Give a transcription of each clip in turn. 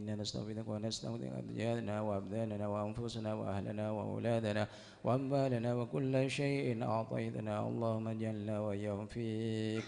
إنا نستغفرك ونستغفرك أجسادنا وأبداننا وأنفسنا وأهلنا وأولادنا وأموالنا وكل شيء أعطيتنا اللهم اجعلنا وإياهم في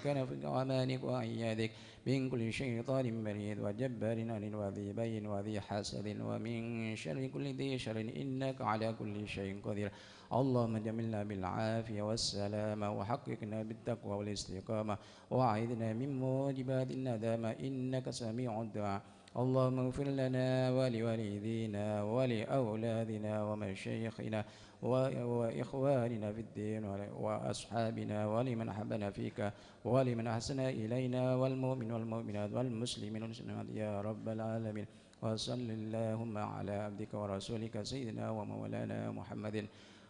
كنفك وأمانك وأيادك من كل شيطان مريد وجبار عنيد وذي بين وذي حسد ومن شر كل ذي شر إنك على كل شيء قدير اللهم جملنا بالعافية والسلامة وحققنا بالتقوى والاستقامة وأعذنا من موجبات الندامة إنك سميع الدعاء اللهم اغفر لنا ولوالدينا ولأولادنا ومشايخنا وإخواننا في الدين وأصحابنا ولمن أحبنا فيك ولمن أحسن إلينا والمؤمن والمؤمنات والمسلمين والمسلمات يا رب العالمين وصل اللهم على عبدك ورسولك سيدنا ومولانا محمد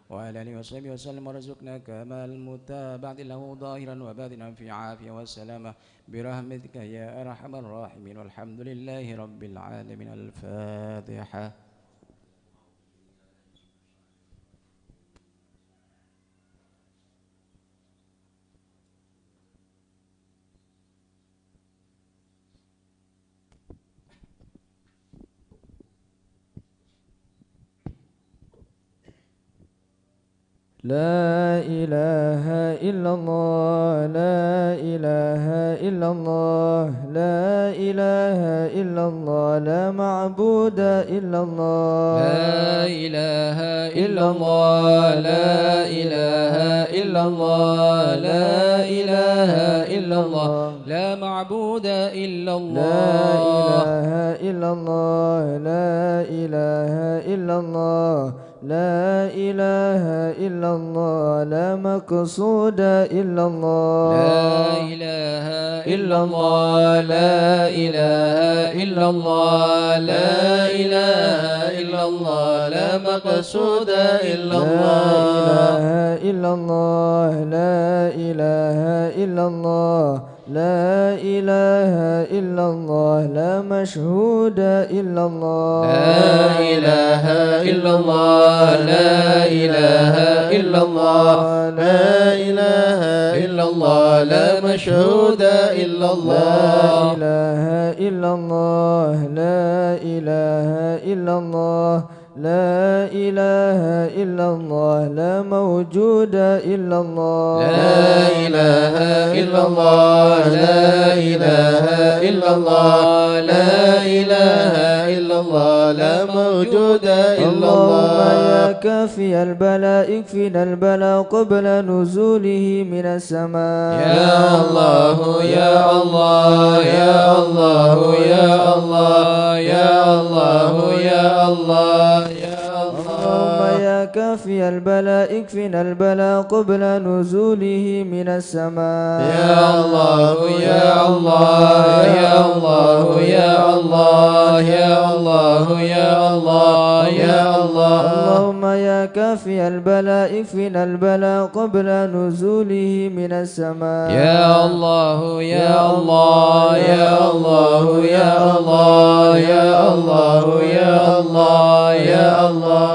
وعلى آله وصحبه وسلم ورزقنا كمال المتابعة له ظاهرا وباطنا في عافية والسلامة برحمتك يا أرحم الراحمين والحمد لله رب العالمين. الفاتحة. لا إله إلا الله لا إله إلا الله لا إله إلا الله لا معبود إلا الله لا إله إلا الله لا إله إلا الله لا إله إلا الله لا معبود إلا الله لا إله إلا الله لا إله إلا الله لا إله إلا الله لا مقصود إلا الله لا إله إلا الله لا إله إلا الله لا إله إلا الله لا مقصود إلا الله لا إله إلا الله لا إله إلا الله لا إله إلا الله لا مشهود إلا الله لا إله إلا الله لا إله إلا الله لا إله إلا الله لا مشهود إلا الله لا إله إلا الله لا إله إلا الله لا إله إلا الله لا موجود إلا الله لا إله إلا الله لا إله إلا الله لا إله إلا الله لا موجود إلا الله يا كافي البلاء اكفنا البلاء قبل نزوله من السماء يا الله يا الله يا الله يا الله يا الله يا الله اللهم يا كافي البلاء اكفنا البلاء قبل نزوله من السماء يا الله يا الله يا الله يا الله يا الله يا الله يا الله اللهم يا كافي البلاء اكفنا البلاء قبل نزوله من السماء يا الله يا الله يا الله يا الله يا الله يا الله يا الله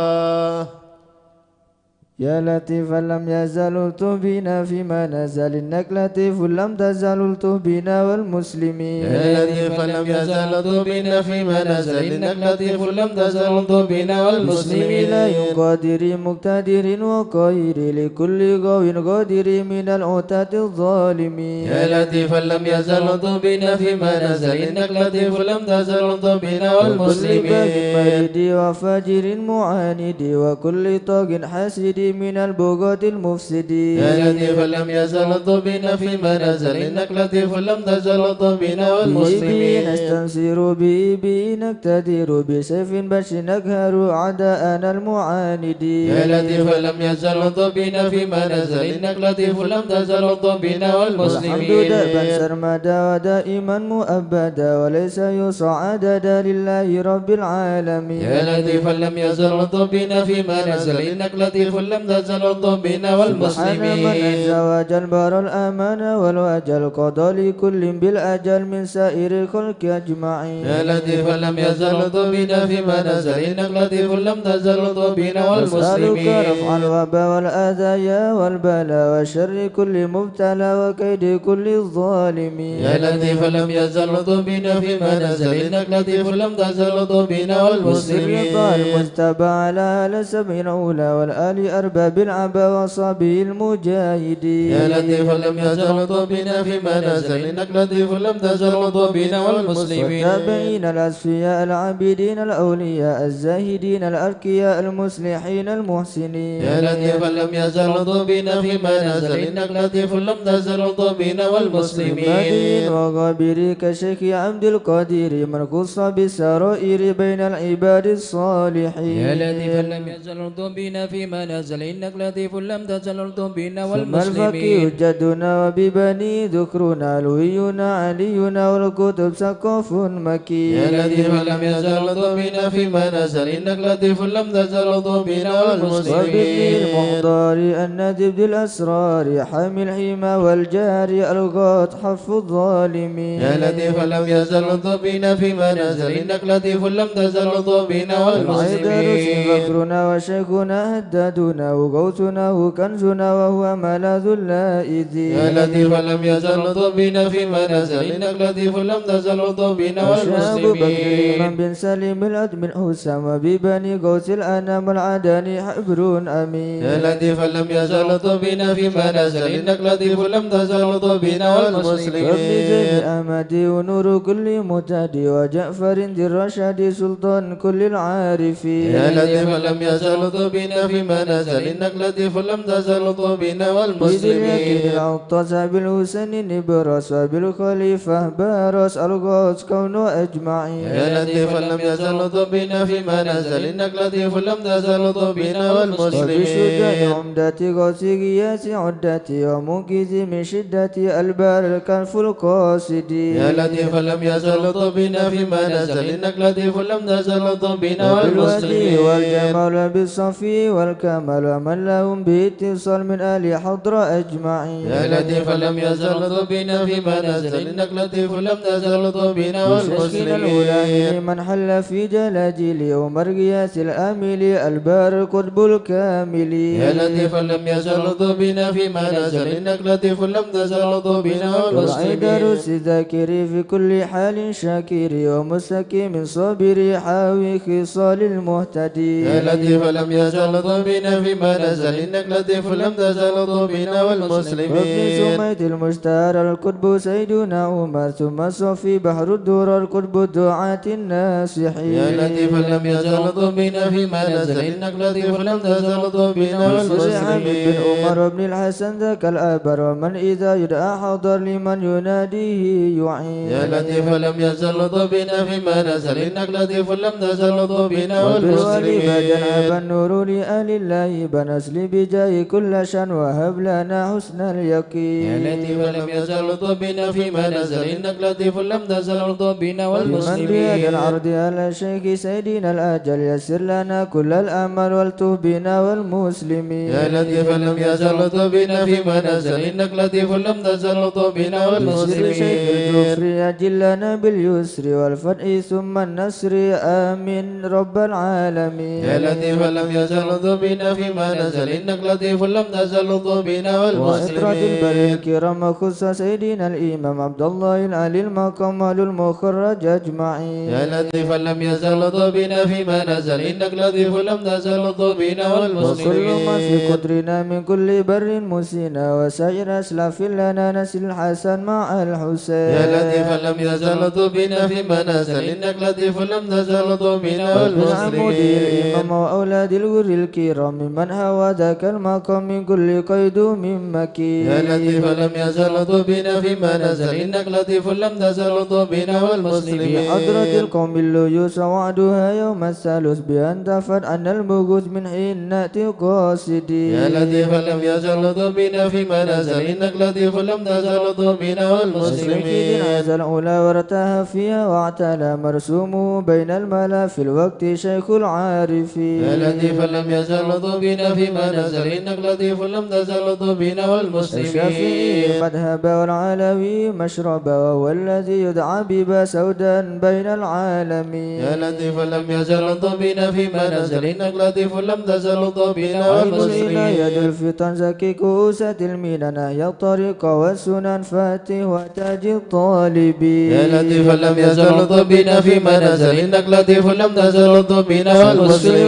يا لطيفا لم يزل بنا فيما نزل إنك لطيف لم تزل بنا والمسلمين يا لطيفا لم يزل بنا فيما نزل إنك لطيف لم تزل بنا والمسلمين لا قادر مقتدر وقاهر لكل غو قادر من العتاة الظالمين يا لطيفا لم يزل بنا فيما نزل إنك لطيف لم تزل بنا والمسلمين مريد وفاجر معاند وكل طاغ حاسد من البغاة المفسدين يا لطيفا لم يزل بنا فيما نزل إنك لطيف لم تزل بنا والمسلمين نستنصر به نقتدر بسيف بش نقهر أعداءنا المعاندين يا لطيفا لم يزل بنا فيما نزل إنك لطيف لم تزل بنا والمسلمين والحمد دأبا سرمدا ودائما مؤبدا وليس يصعد لله رب العالمين يا لطيفا لم يزل بنا فيما نزل إنك لطيف لم لم تزل بنا سبحان من والمسلمين. أزواج البر الأمان والوجل قضى لكل بالأجل من سائر الخلق أجمعين. يا لطيفا لم يزل بنا فيما نزل إنك لطيف لم تزل بنا نسألك رفع والمسلمين. الوباء والأذايا والبلاء وشر كل مبتلى وكيد كل الظالمين. يا لطيفا لم يزل بنا فيما نزل إنك لطيف لم تزل بنا والمسلمين. وسر المجتبى على آل سبع الأولى والآل أرباب العبا وصابي المجاهدين. يا لطيفا لم يزل بنا فيما نزل إنك لطيف لم تزل بنا والمسلمين. والتابعين الأسفياء العابدين الأولياء الزاهدين الأركياء المصلحين المحسنين. يا لطيفا لم يزل بنا فيما نزل إنك لطيف لم تزل بنا والمسلمين. مدين وغابري كشيخ عبد القادر من خص بالسرائر بين العباد الصالحين. يا لطيفا لم يزل بنا فيما نزل إنك لطيف لم تزل بنا ثم الفقيه والمسلمين. جدنا وببني ذكرنا لوينا علينا والكتب سقف مكي. يا لطيفا لم يزل بنا فيما نزل إنك لطيف لم تزل بنا وبابن والمسلمين. المحضار الندب ذي الأسرار حامي الحمى والجاري الغاط حف الظالمين. يا لطيفا لم يزل بنا فيما نزل إنك لطيف لم تزل بنا والمسلمين. فكرنا وشيخنا هدادنا وغوثنا وكنزنا وهو ملاذ اللائذين. يا لطيفا لم يزل بنا فيما نزل إنك لطيف لم تزل بنا وشاب بكر والمسلمين. من بن سليم الأدم الحسام وببني غوث الأنام العداني حبر أمين. يا لطيفا لم يزل بنا فيما نزل إنك لطيف لم تزل بنا وابن زيد والمسلمين. أحمدي ونور كل مهتدي وجعفر ذي الرشاد سلطان كل العارفين. يا لطيفا لم يزل بنا فيما نزل إنك لطيف لم تزل بنا والمسلمين. العطاس بالحسين نبرس وبالخليفة بارس الغوث كون أجمعين. يا لطيفا لم يزل بنا فيما نزل إنك لطيف لم تزل بنا وبشجاع والمسلمين. عمدتي غوث غياث عدتي ومنقذ من شدة البار الكنف القاصدي. يا لطيفا لم يزل بنا فيما نزل إنك لطيف لم تزل بنا وبالودي والمسلمين. والجمال بالصفي والكمال ومن لهم باتصال من آل حضرة أجمعين. يا لطيفا لم يزل بنا فيما نزل إنك لطيف لم تزل بنا مسكين الأولى والمسلمين. من حل في جلاجل ومر غياث الآمل البار القطب الكامل. يا لطيفا لم يزل بنا فيما نزل إنك لطيف لم تزل بنا وعيد والمسلمين. رس ذاكري في كل حال شاكر ومستقيم صابر حاوي خصال المهتدي. يا لطيفا لم يزل بنا فيما نزل إنك لطيف لم تزل بنا وابن والمسلمين. سميت المشتار القطب سيدنا عمر ثم صفي بحر الدور القطب دعاة الناصحين. يا لطيفا لم يزل بنا فيما نزل إنك لطيف لم تزل بنا حبيب بن والمسلمين. عمر بن الحسن ذاك الأبر ومن إذا يدعى حضر لمن يناديه يعين. يا لطيفا لم يزل بنا فيما نزل إنك لطيف لم تزل بنا وبالولي والمسلمين. فجنب النور لآل الله بنسل بجاه كل شان وهب لنا حسن يا اليقين. لطيفا لم يزل بنا فيما نزل إنك لطيف لم تزل بنا من بهذا والمسلمين. العرض على الشيخ سيدنا الأجل يسر لنا كل الأمل والتوب بنا والمسلمين. يا لطيفا لم يزل بنا فيما نزل إنك لطيف لم تزل بنا بسر شيخ والمسلمين. الجفر أجل لنا باليسر والفتح ثم النصر آمين رب العالمين. يا لطيفا لم يزل بنا فيما نزل إنك لطيف لم تزل بنا وإطراد البر والمسلمين. الكرام خص سيدنا الإمام عبد الله العلي المقام المخرج أجمعين. يا لطيفا لم يزل بنا فيما نزل إنك لطيف لم تزل بنا وكل ما في والمسلمين. قدرنا من كل بر مسينا وسائر أسلاف لنا نسل الحسن مع الحسين. يا لطيفا لم يزل بنا فيما نزل إنك لطيف لم تزل بنا بالعمود والمسلمين. الإمام وأولاد الغر الكرام من هوى ذاك المقام من كل قيد من مكي. يا لطيفا لم يزل بنا فيما نزل إنك لطيف لم تزل بنا في والمسلمين. حضرة القوم الليوس وعدها يوم الثالث بأن تفت أن المبعوث من حين نأتي قاصدي. يا لطيفا لم يزل بنا فيما نزل إنك لطيف لم تزل بنا والمسلمين. هذا العلا وارتاها فيها واعتلى مرسومه بين الملا في الوقت شيخ العارفين. يا لطيفا لم يزل بنا فيما نزل إنك لطيف لم تزل بنا والمسلمين. الشفيع مذهبا والعلوي مشربا وهو الذي يدعى ببا سودا بين العالمين. يا لطيف لم يزل بنا فيما نزل إنك لطيف لم تزل بنا والمسلمين. يد الفتن زكي كوسة المنن يا الطريق والسنن فاتح وتاج الطالبين. يا لطيف لم يزل بنا فيما نزل إنك لطيف لم تزل بنا والمسلمين.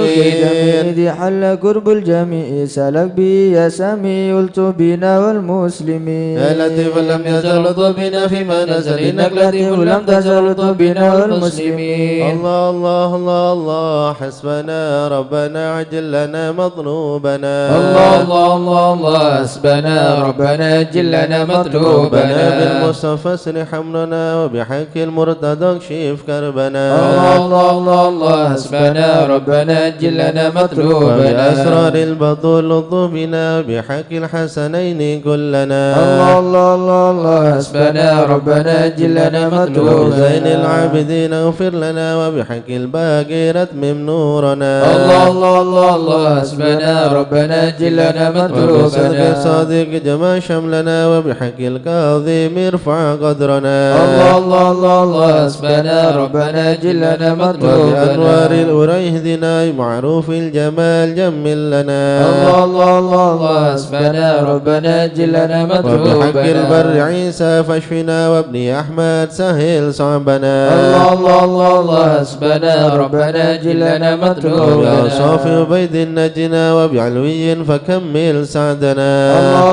إذ حل قرب الجميع سلك بي يا سميع التوبنا والمسلمين. يا لطيف لم يزل بنا فيما نزل إنك لطيف لم تزل بنا والمسلمين. الله الله الله الله حسبنا ربنا عجل لنا مطلوبنا. الله الله الله الله حسبنا ربنا عجل لنا مطلوبنا. بالمصطفى اسر حملنا وبحق المرتضى اكشف كربنا. الله الله الله الله حسبنا ربنا عجل لنا مطلوبنا. وبأسرار البطول لطف بنا بحق الحسنين كلنا. الله الله الله الله حسبنا ربنا عجل لنا مطلوبنا. وبزين العابدين اغفر لنا وبحق الباقي رتمم نورنا. الله الله الله الله حسبنا ربنا عجل لنا مطلوبنا. وبصدق الصادق جمع شملنا وبحق الكاظم ارفع قدرنا. الله الله الله الله حسبنا ربنا عجل لنا مطلوبنا. وبأنوار الأرى اهدنا معروف الجمال جمل لنا. الله الله الله الله حسبنا ربنا عجل لنا مطلوبنا. وبحق البر عيسى فاشفنا وابن أحمد سهل صعبنا. الله الله الله الله حسبنا ربنا عجل لنا مطلوبنا. وبأوصاف عبيد نجنا وبعلوي فكمل سعدنا.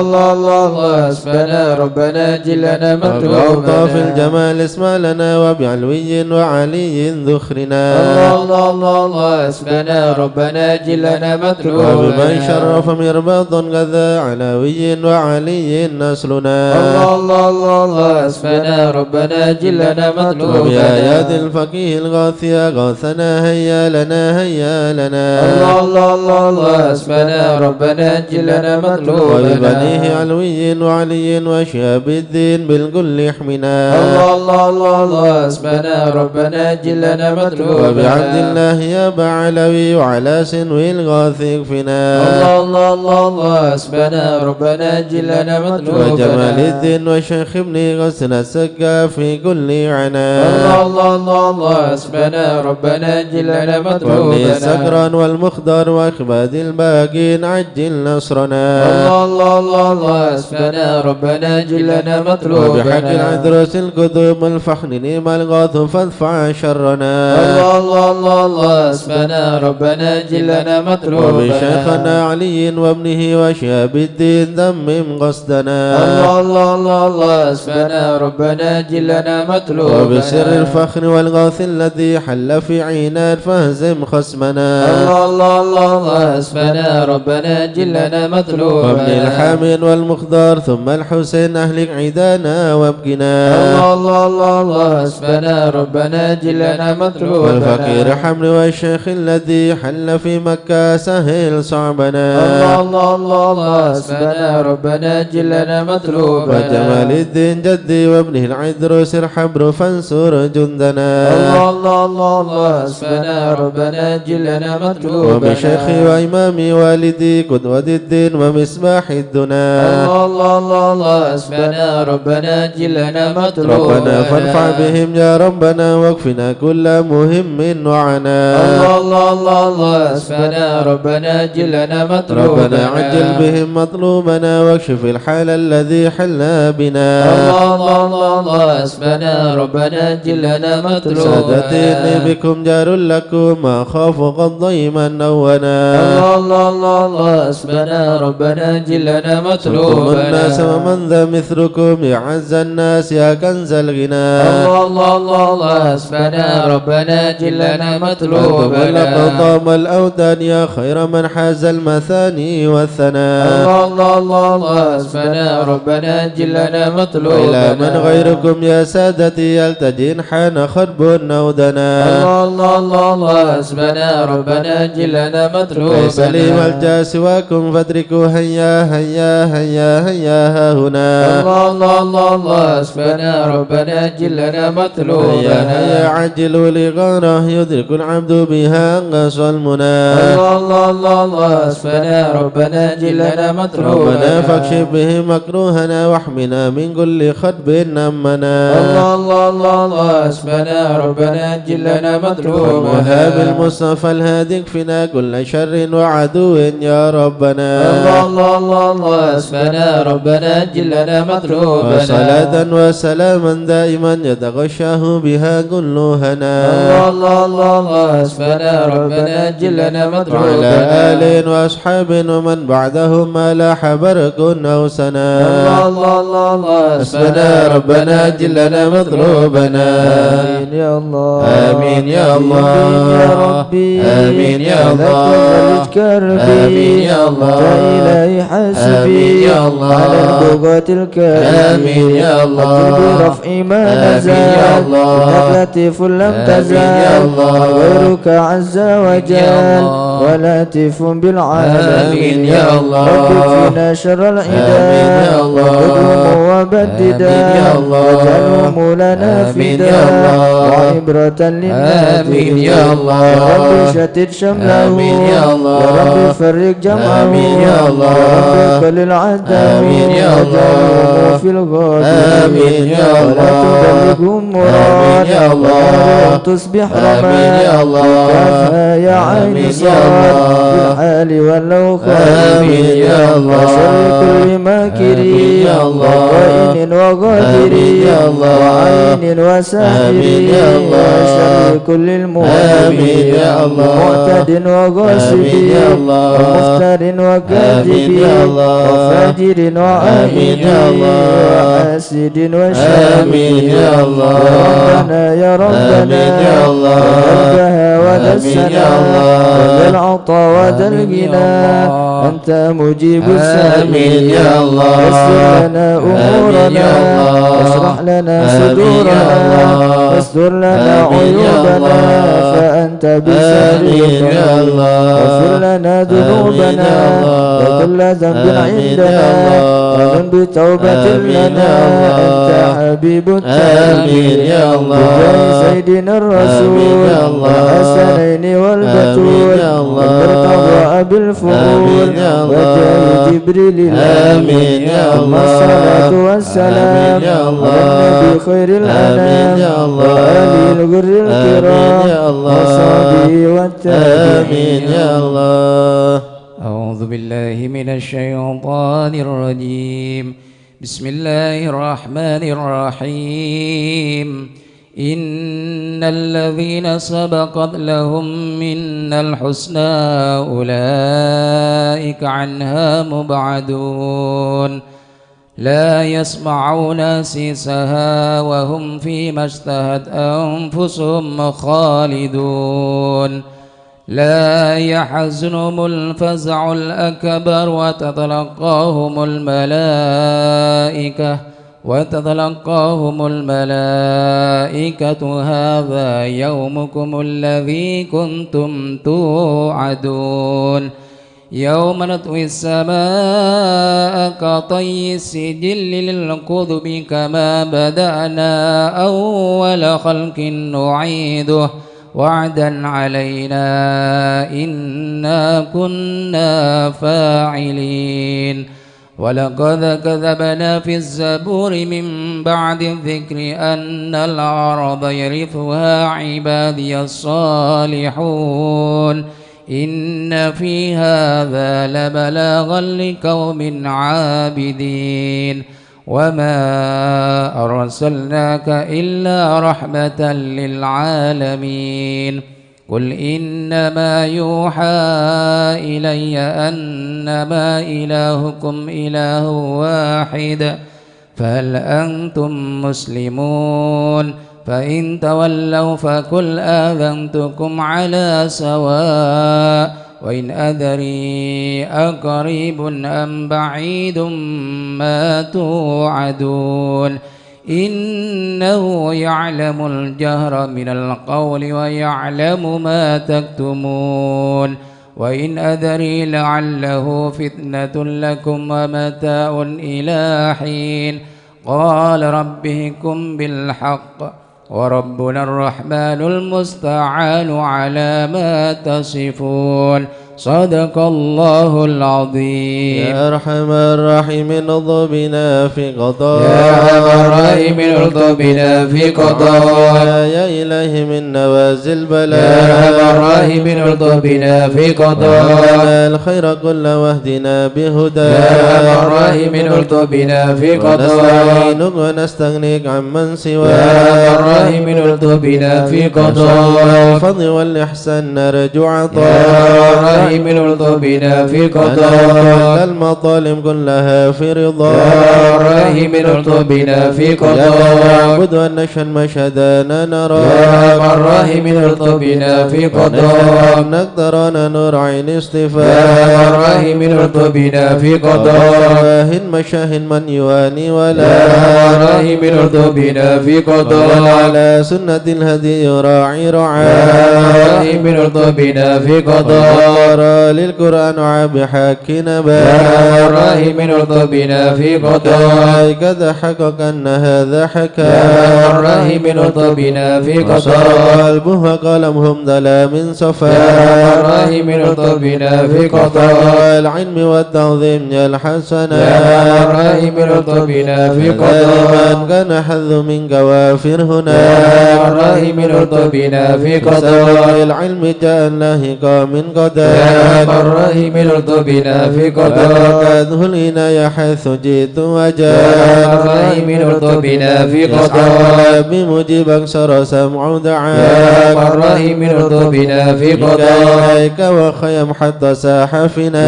الله الله الله الله حسبنا ربنا عجل لنا مطلوبنا. وبأوطاف الجمال اسمع لنا وبعلوي وعلي ذخرنا. الله الله الله الله حسبنا ربنا عجل لنا مطلوبنا. وبمن شرف مرباط غذا علوي وعلي نسلنا. الله الله الله الله حسبنا ربنا عجل لنا مطلوبنا. وبآيات الفقيه الغاثية غاثنا هيا لنا هيا لنا. الله الله الله الله حسبنا ربنا عجل لنا مطلوبنا. وببنيه علوي وعلي وشهاب الدين بالكل يحمنا. الله الله الله الله حسبنا ربنا عجل لنا مطلوبنا. وبعبد الله يا أبا علوي وعلى سنوي الغاث يكفنا. الله الله الله الله حسبنا ربنا عجل لنا مطلوبنا. وجمال الدين وشيخ ابن غسل السقا في كل عنا. الله الله الله الله حسبنا ربنا عجل لنا مطلوبنا. وابن السكران والمخضر واخباد الباقين عجل نصرنا. الله الله الله الله حسبنا ربنا عجل لنا مطلوبنا. وبحق العذروس القدوم الفحن نيم الغاث فادفع شرنا. الله الله الله الله حسبنا ربنا عجل لنا مطلوبنا. وبشيخنا علي وابنه وشهاب الدين ذمم قصدنا. الله الله الله الله حسبنا ربنا عجل لنا مطلوبنا. وبسر الفخر والغاث الذي حل في عينان فاهزم خصمنا. الله الله الله الله حسبنا ربنا عجل لنا مطلوبنا. وابن الحامين والمخضر ثم الحسين أهلك عيدانا وابقنا. الله الله الله الله حسبنا ربنا عجل لنا مطلوبنا. والفقير حمل والشيخ الذي حل في مكة سهل صعبنا. الله الله الله الله حسبنا ربنا عجل لنا مطلوبنا. وجمال الدين جدي وابنه العذروس الحبر فانصر جندنا. الله الله الله الله حسبنا ربنا عجل لنا مطلوبنا. وبشيخي وإمامي والدي قدوة الدين ومصباح الدنا. الله الله الله الله حسبنا ربنا عجل لنا مطلوبنا. ربنا فانفع بهم يا ربنا واكفنا كل مهم وعنا. الله الله الله الله حسبنا ربنا عجل لنا مطلوبنا. ربنا عجل بهم مطلوبنا واكشف الحال الذي حل بنا. الله الله الله الله حسبنا ربنا عجل لنا مطلوبنا. سادتي إني بكم جار لكم ما خاف قد ضيما نونا. الله الله الله الله حسبنا ربنا عجل لنا مطلوبنا. الناس ومن ذا مثلكم يعز الناس يا كنز الغنى. الله الله الله الله حسبنا ربنا عجل لنا مطلوبنا. طام الأودان يا خير من حاز المثاني والثناء. الله الله الله الله حسبنا ربنا عجل لنا مطلوبنا. إلى من غيركم يا سادتي يلتجين حان خرب نودنا. الله الله الله الله حسبنا ربنا عجل لنا مطلوبنا. ليس لي ملجأ سواكم فادركوا هيا هيا هيا هيا ها هنا. الله الله الله الله حسبنا ربنا عجل لنا مطلوبنا. هيا هيا عجلوا لغاره يدرك العبد بها أنقص المنى. الله الله الله الله الله أسفنا ربنا جلنا مطلوبنا ربنا فاكشف به مكروهنا واحمنا من كل خطب نمنا الله الله الله الله أسفنا ربنا جلنا مطلوبنا وهاب المصطفى الهادي اكفنا كل شر وعدو يا ربنا الله الله الله الله أسفنا ربنا جلنا مطلوبنا وصلاة وسلاما دائما يتغشاه بها كل هنا الله الله الله الله أسفنا ربنا جلنا مطلوبنا وعلى آل وأصحاب ومن بعدهم ما لاح برك أو سنا الله الله الله الله أسفنا ربنا جلنا مطلوبنا آمين يا الله آمين يا الله يا ربي آمين يا الله آمين يا الله إلهي حسبي آمين يا الله على البغاة الكريم آمين يا الله برفع ما آمين نزل يا الله إنك لطيف لم آمين تزل يا الله غيرك عز وجل ولطيف بالعالمين آمين يا الله رب فينا شر آمين يا العداء الله واكرمه وبددا آمين يا الله واجعله لنا آمين يا فدا الله وعبرة للناس آمين يا الله يا رب شتت شمله آمين يا الله يا رب فرق جمعه آمين يا الله يا رب قل العداء آمين يا الله واجعله في الغد آمين يا ولا الله تبلغهم آمين مراد يا الله ولا تصبح آمين يا رماد الله كافها يا عين آمين يا صاد الله بالحال والأوقات آمين يا الله وشر كل ماكر آمين يا الله وقائن وغادر آمين يا الله وعين وساحر آمين يا الله وشر كل آمين يا الله معتد وغاشب آمين يا الله ومفتر وكاذب آمين يا الله وفاجر وعابد آمين يا الله وحاسد وشاهد آمين يا الله يا ربنا آمين يا الله ربها وذا آمين يا السلام الله وذا العطاء وذا آمين يا الغنى الله. أنت مجيب آمين السائلين يا الله يسر لنا آمين يا أمورنا الله واشرح لنا آمين يا صدورنا الله واستر لنا آمين يا عيوبنا الله فأنت آمين يا بسرنا الله واغفر لنا ذنوبنا آمين يا الله وكل ذنب آمين يا عندنا الله ومن بتوبة آمين يا لنا الله أنت حبيب آمين التائبين يا الله بجاه سيدنا آمين الرسول يا الله الحسنين والبتول آمين يا الله والمرتضى بالفضول آمين يا الله وجاه جبريل آمين يا ثم الله الصلاة والسلام آمين يا الله على النبي خير الأنام آمين يا الله وآله الغر الكرام آمين يا الله وصحبه والتابعين آمين يا الله أعوذ بالله من الشيطان الرجيم بسم الله الرحمن الرحيم إن الذين سبقت لهم منا الحسنى أولئك عنها مبعدون لا يسمعون سيسها وهم فيما اشتهت أنفسهم خالدون لا يحزنهم الفزع الأكبر وتتلقاهم الملائكة هذا يومكم الذي كنتم توعدون يوم نطوي السماء كطي السجل للكتب كما بدأنا أول خلق نعيده وعدا علينا إنا كنا فاعلين ولقد كذبنا في الزبور من بعد الذكر أن الأرض يرثها عبادي الصالحون إن في هذا لبلاغا لقوم عابدين وما أرسلناك إلا رحمة للعالمين قل إنما يوحى إلي أنما إلهكم إله واحد فهل أنتم مسلمون فإن تولوا فقل آذنتكم على سواء وإن أدري أقريب أم بعيد ما توعدون إنه يعلم الجهر من القول ويعلم ما تكتمون وإن أدري لعله فتنة لكم ومتاع إلى حين قال رب احكم بالحق وربنا الرحمن المستعان على ما تصفون صدق الله العظيم. يا أرحم الراحمين ارض بنا في قضاء، يا أرحم الراحمين ارض بنا في قضاء، يا إلهي من نوازل البلاء، يا أرحم الراحمين ارض بنا في قضاء، الخير كله واهدنا بهدى، يا أرحم الراحمين ارض بنا في قضاء، ونستعينك ونستغنيك عمن سواك، يا أرحم الراحمين ارض بنا في قضاء، الفضل والإحسان نرجو يا عطاء، أرحم الراحمين ارض بنا في قضاء، المطالب كلها في رضا، يا أرحم الراحمين ارض بنا في قضاء، نعبد ونشهد مشهدنا نرى، يا أرحم الراحمين ارض بنا في قضاء، نقدر أن نور عين يا اصطفاء، أرحم الراحمين ارض بنا في قضاء، واهن مشاهن من يواني ولا، يا أرحم الراحمين ارض بنا في قضاء، على سنة الهدي يراعي يا رعاه، أرحم الراحمين ارض بنا في قضاء، للقرآن عاب حق يا نبا، أرحم الراحمين ارض بنا في قضاء، قد حقق أن هذا حكى، يا أرحم الراحمين ارض بنا في قضاء، قلبه قلمهم دلا من يا صفا، أرحم الراحمين ارض بنا في قضاء، العلم والتعظيم يا الحسنى، يا أرحم الراحمين ارض بنا في قضاء، من كان حظ من قوافر هنا، يا أرحم الراحمين ارض بنا في قضاء، العلم جاء لاهقا من يا أرحم قدر، الراحمين ارض بنا في قضاء، فأخذه العناية حيث جئت يا وجاء، أرحم الراحمين ارض بنا في قضاء، يسعى بمجيب أكثر سمع يا دعاء، أرحم الراحمين ارض بنا في قضاء، إليك وخيم حتى ساح يا فينا،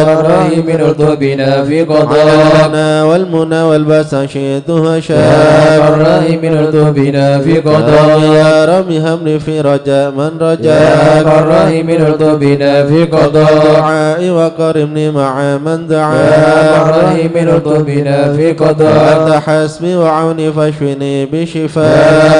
أرحم الراحمين ارض بنا في قضاء، علينا والمنى والباس شئتها يا شاء، أرحم الراحمين ارض بنا في قضاء، يا رب هب في رجاء من يا رجاك، أرحم الراحمين ارض بنا في قضاء، دعائي وقربني مع من يا أرحم دعاك، الراحمين ارض بنا في قضاء، أنت حسبي وعوني فاشفني يا بشفاء،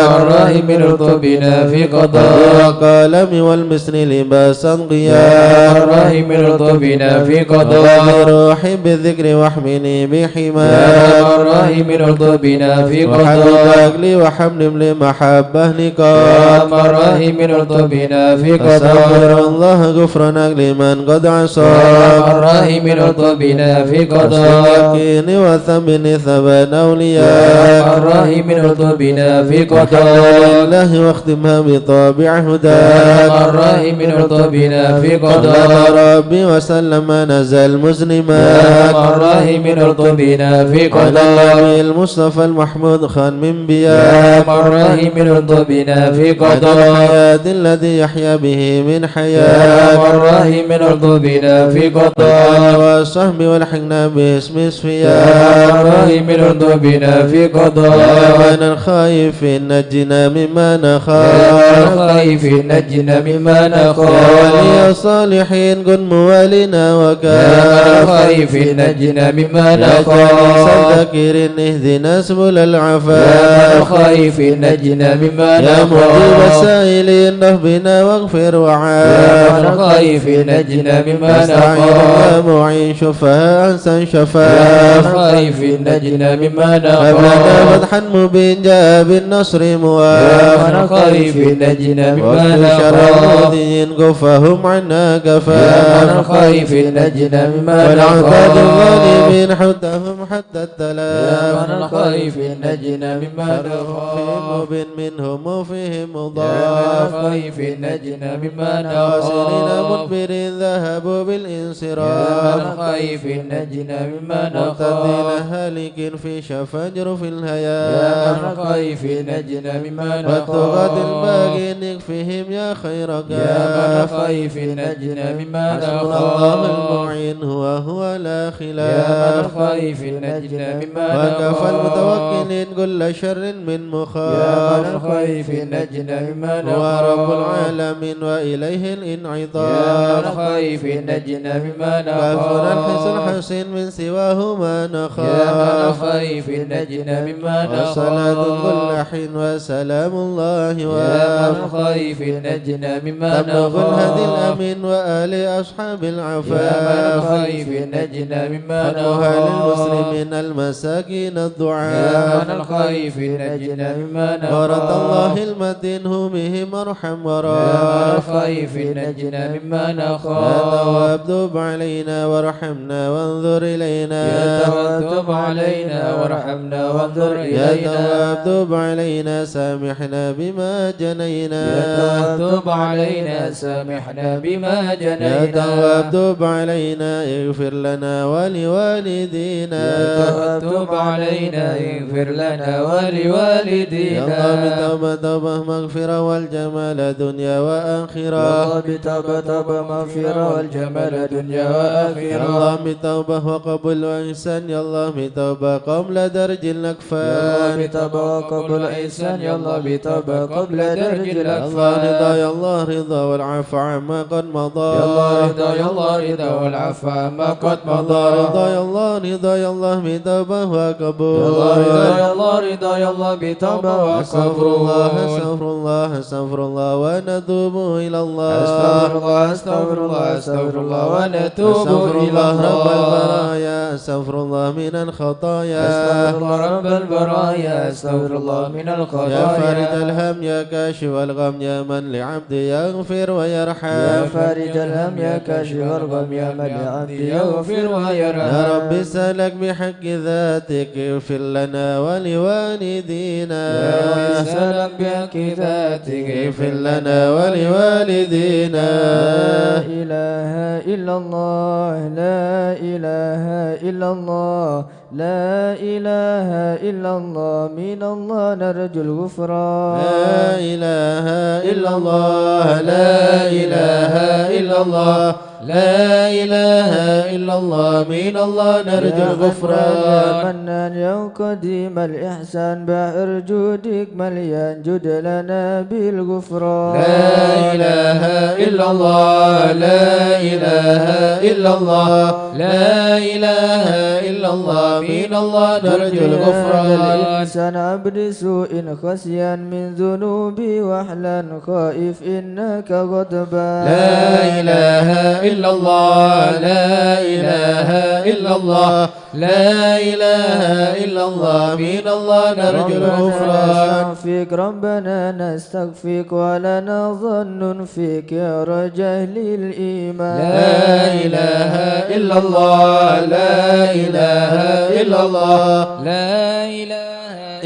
أرحم الراحمين ارض بنا في قضاء، وقلمي والمسن لباسا يا أرحم قيا، الراحمين ارض بنا في قضاء، روحي بالذكر واحمني يا بحماك، أرحم الراحمين ارض بنا في وحبك قضاء، لي وحمل لمحبه يا لقاك، أرحم الراحمين ارض بنا في أستغفر قضاء، الله غفرانك لمن قد يا عصاك، أرحم الراحمين ارض بنا في قضاء، يقيني وثبني ثبات يا أولياء، أرحم الراحمين ارض بنا في الحمد قضاء، لله واختمها بطابع يا أرحم هداك، الراحمين ارض بنا في صلى قضاء، ربي وسلم نزل يا مزنماك، أرحم الراحمين ارض بنا في على قضاء، النبي المصطفى المحمود خان من يا بياك، أرحم الراحمين ارض بنا في عدد قضاء، الحياة الذي يحيا به من يا حياك، أرحم الراحمين ارض بنا في الآل قضاء، والصحب والحقنا باسم يا أرحم اسفياك، الراحمين ارض بنا في قضاء، يا من الخائفين نجنا مما يا نخاف، الخائفين نجنا مما يا نخاف، ولي الصالحين كن موالنا يا وكاف، الخائفين نجنا مما يا نخاف، ذاكر اهدنا سبل يا العفاف، الخائفين نجنا مما يا مجيب نخاف، السائلين اهبنا واغفر يا وعاف، الخائفين نجنا مما نستعين نخاف، يا معين شفاء أنسان يا شفاف، الخائفين نجنا مما أبدا نخاف، فتحا مبين جاء بالنصر يا مواف، الخائفين نجنا مما واكفر شر نخاف، المؤذين كفهم عنا يا كفاف، الخائفين نجنا مما والعتاد نخاف، الظالمين حتهم حتى يا التلاف، الخائفين نجنا مما نخاف، مبين منهم وفيهم يا مضاف، الخائفين نجنا مما خاسرين نخاف، مدبرين ذهبوا يا بالانصراف، الخائفين نجنا مما مرتدين نخاف، هالك في شفجر في يا الهيام، الخائفين نجنا مما والطغاة نخاف، الباقين نكفهم يا خير يا كاف، الخائفين نجنا مما حسبنا الله نخاف، المعين هو لا يا خلاف، الخائفين نجنا مما وكفى نخاف، المتوكلين كل شر من يا مخاف، الخائفين نجنا مما هو رب نخاف، العالمين وإليه يا الانعطاف، الخائفين نجنا مما كافنا الحسن نخاف، حسين من سواه ما يا نخاف، الخائفين نجنا مما والصلاة كل نخاف، حين وسلام الله يا واف، الخائفين نجنا مما تبلغ الهدي نخاف، الأمين وآل أصحاب يا العفاف، الخائفين نجنا مما أنها نخاف، للمسلمين المساكين يا الضعاف، الخائفين نجنا مما نخاف، ورد الله المتين هم بهم أرحم يا وراف، الخائفين نجنا مما ما نخاف. يا تواب تب علينا وارحمنا وانظر إلينا. يا تواب تب علينا وارحمنا وانظر إلينا. يا تواب تب علينا سامحنا بما جنينا. يا تواب تب علينا سامحنا بما جنينا. يا تواب تب علينا اغفر لنا ولوالدينا. يا تواب تب علينا اغفر لنا ولوالدينا. يا الله بتوبة توبة مغفرة والجمال دنيا وآخرة. يا الله بتوبة توبة مغفرة والجمال دنيا وآخرة. يا الله بتوبة وقبول وإحسان. يا الله بتوبة قبل درج الأكفان. يا الله بتوبة وقبول إحسان. يا الله بتوبة قبل درج يا الله الأكفان. رضا. يا الله رضا والعفو عما قد مضى. يا الله رضا. يا الله رضا والعفو عما قد مضى. رضا. يا الله رضا. يا الله بتوبة وقبول. يا الله رضا. يا الله رضا. يا الله بتوبة أستغفر الله وقبول. أستغفر الله أستغفر الله ونتوب إلى الله. أستغفر الله أستغفر الله أستغفر الله ونتوب أستغفر إلى الله رب الله. البرايا. أستغفر الله من الخطايا. أستغفر الله رب البرايا. أستغفر الله من يا الخطايا. فارج الهم يا كاشف الغم يا من لعبدي يغفر ويرحم. يا فارج الهم يا كاشف الغم يا من لعبدي يغفر ويرحم. يا رب اسألك بحق ذاتك اغفر لنا ولوالدينا. يا رب اسألك بحق ذاتك اغفر لنا ولوالدينا. لا إله إلا الله. لا إله إلا الله. لا إله إلا الله. من الله نرجو الغفران. لا إله إلا الله. لا إله إلا الله. لا إله إلا الله. من الله نرجو الغفران. يا منان يا قديم الإحسان بحر جودك مليان جد لنا بالغفران. لا إله إلا الله. لا إله إلا الله. لا إله إلا الله. من الله نرجو الغفران. الإنسان عبد سوء خسيا من ذنوبي وحلا خائف إنك غضبان. لا إله إلا الله. لا إله إلا الله. لا إله إلا الله. من الله نرجو الغفران. فيك ربنا نستغفرك ولنا ظن فيك يا رجل الإيمان. لا إله إلا الله. لا إله إلا الله. لا إله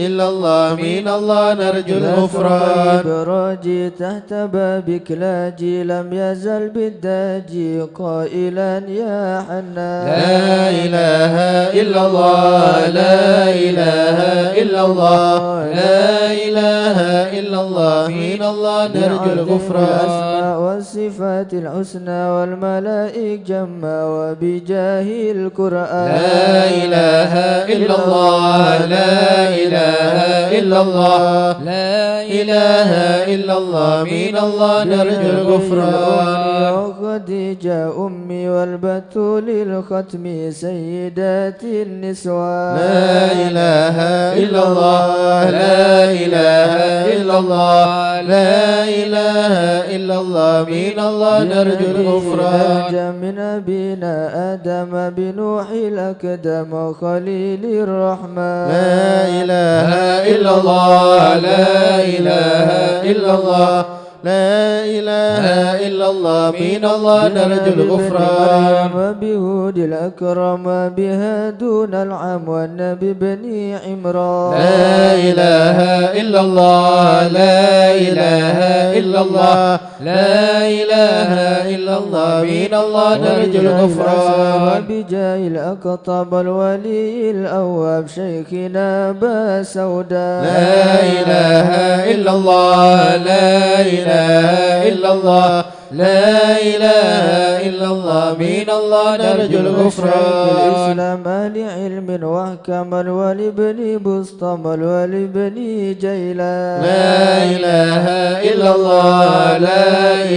إلا الله. من الله نرجو الغفران. براجي تحت بابك لاجي لم يزل بالداجي قائلا يا حنان. لا إله إلا الله. لا إله إلا الله. لا إله إلا الله. من الله نرجو الغفران. الأسماء والصفات الحسنى والملائك جمع وبجاه القرآن. لا إله إلا الله. لا إله إلا الله. لا إله إلا الله. من الله نرجو الغفران. خديجة أمي والبتول الختم سيدات النسوان. لا إله إلا الله. لا إله إلا الله. لا إله إلا الله. من الله نرجو الغفران. من أبينا آدم بنوح الأقدم خليل الرحمن. لا إله إلا الله. لا إله إلا الله. لا إله إلا الله. من الله نرجو الغفران. وبهود الأكرم وبها دون العم والنبي بني عمران. لا إله إلا الله. لا إله إلا الله. لا إله إلا الله. من الله نرجو الغفران. وبجاه الأقطب الولي الأواب شيخنا أبا سودا. لا إله إلا الله. لا إله إلا الله. لا إله إلا الله. من الله نرجو الغفران. الإسلام لعلم وحكم ولابن بسطم ولابن جيلان. لا إله إلا الله. لا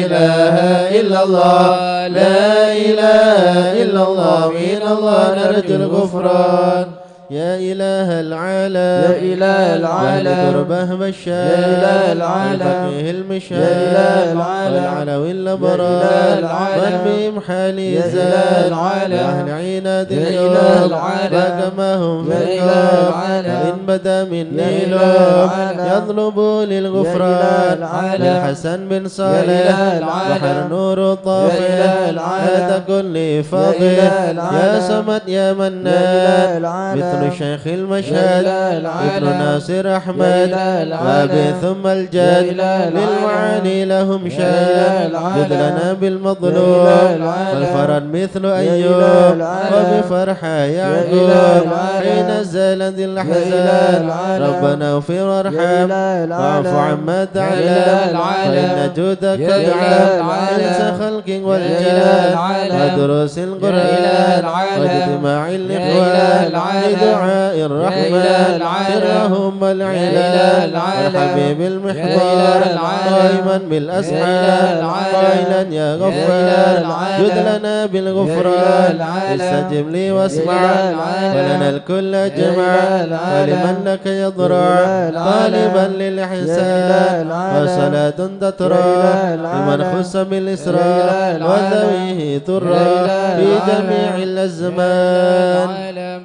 إله إلا الله. لا إله إلا الله. من الله نرجو الغفران. يا إله العالم يا إله العالم دربه بشار يا إله العالم الفقيه المشار يا إله العالم والعلوي يا الأبرار إله العالم والبيم حالي يا إله زاد العالم وأهل عناد يا اليوم إله العالم وكما هم يا في إله الكون العالم وإن بدا مني يا إله لوم العالم يطلب يا للغفران إله العالم للحسن بن يا صالح إله العالم بحر نور يا طافح إله لا العالم تكن لي يا فاضح إله العالم يا صمد يا يا منان إله العالم مثل شيخ يا المشهد إله ابن العالم ناصر يا أحمد إله العالم وابي ثم يا الجد إله العالم للمعاني لهم يا شان إله جد لنا العالم يا بالمظلوم إله العالم والفرد مثل يا إله أيوب العالم وبفرحة يا إله يعقوب العالم حين زالت يا الأحزان إله العالم ربنا اغفر يا وارحم إله العالم واعف عما يا تعلم إله العالم فإن جودك يا إله دعا العالم إنس خلق يا إله والجان العالم ودروس يا إله القرآن العالم واجتماع يا إله الإخوان العالم لدعاء يا إله الرحمن العالم سرهم يا والعلان إله العالم والحبيب يا المحضار إله العالم قائما يا بالأسحار إله العالم قائلا يا يا إله غفار العالم جد لنا يا بالغفران إله العالم استجب لي يا واسمع إله العالم ولنا الكل يا جمع إله العالم ولمن لك يا يضرع إله العالم طالبا يا للإحسان إله العالم وصلاة يا تترى إله لمن العالم خص يا بالإسراء إله العالم وذويه يا ترى إله في العالم جميع يا الأزمان العالم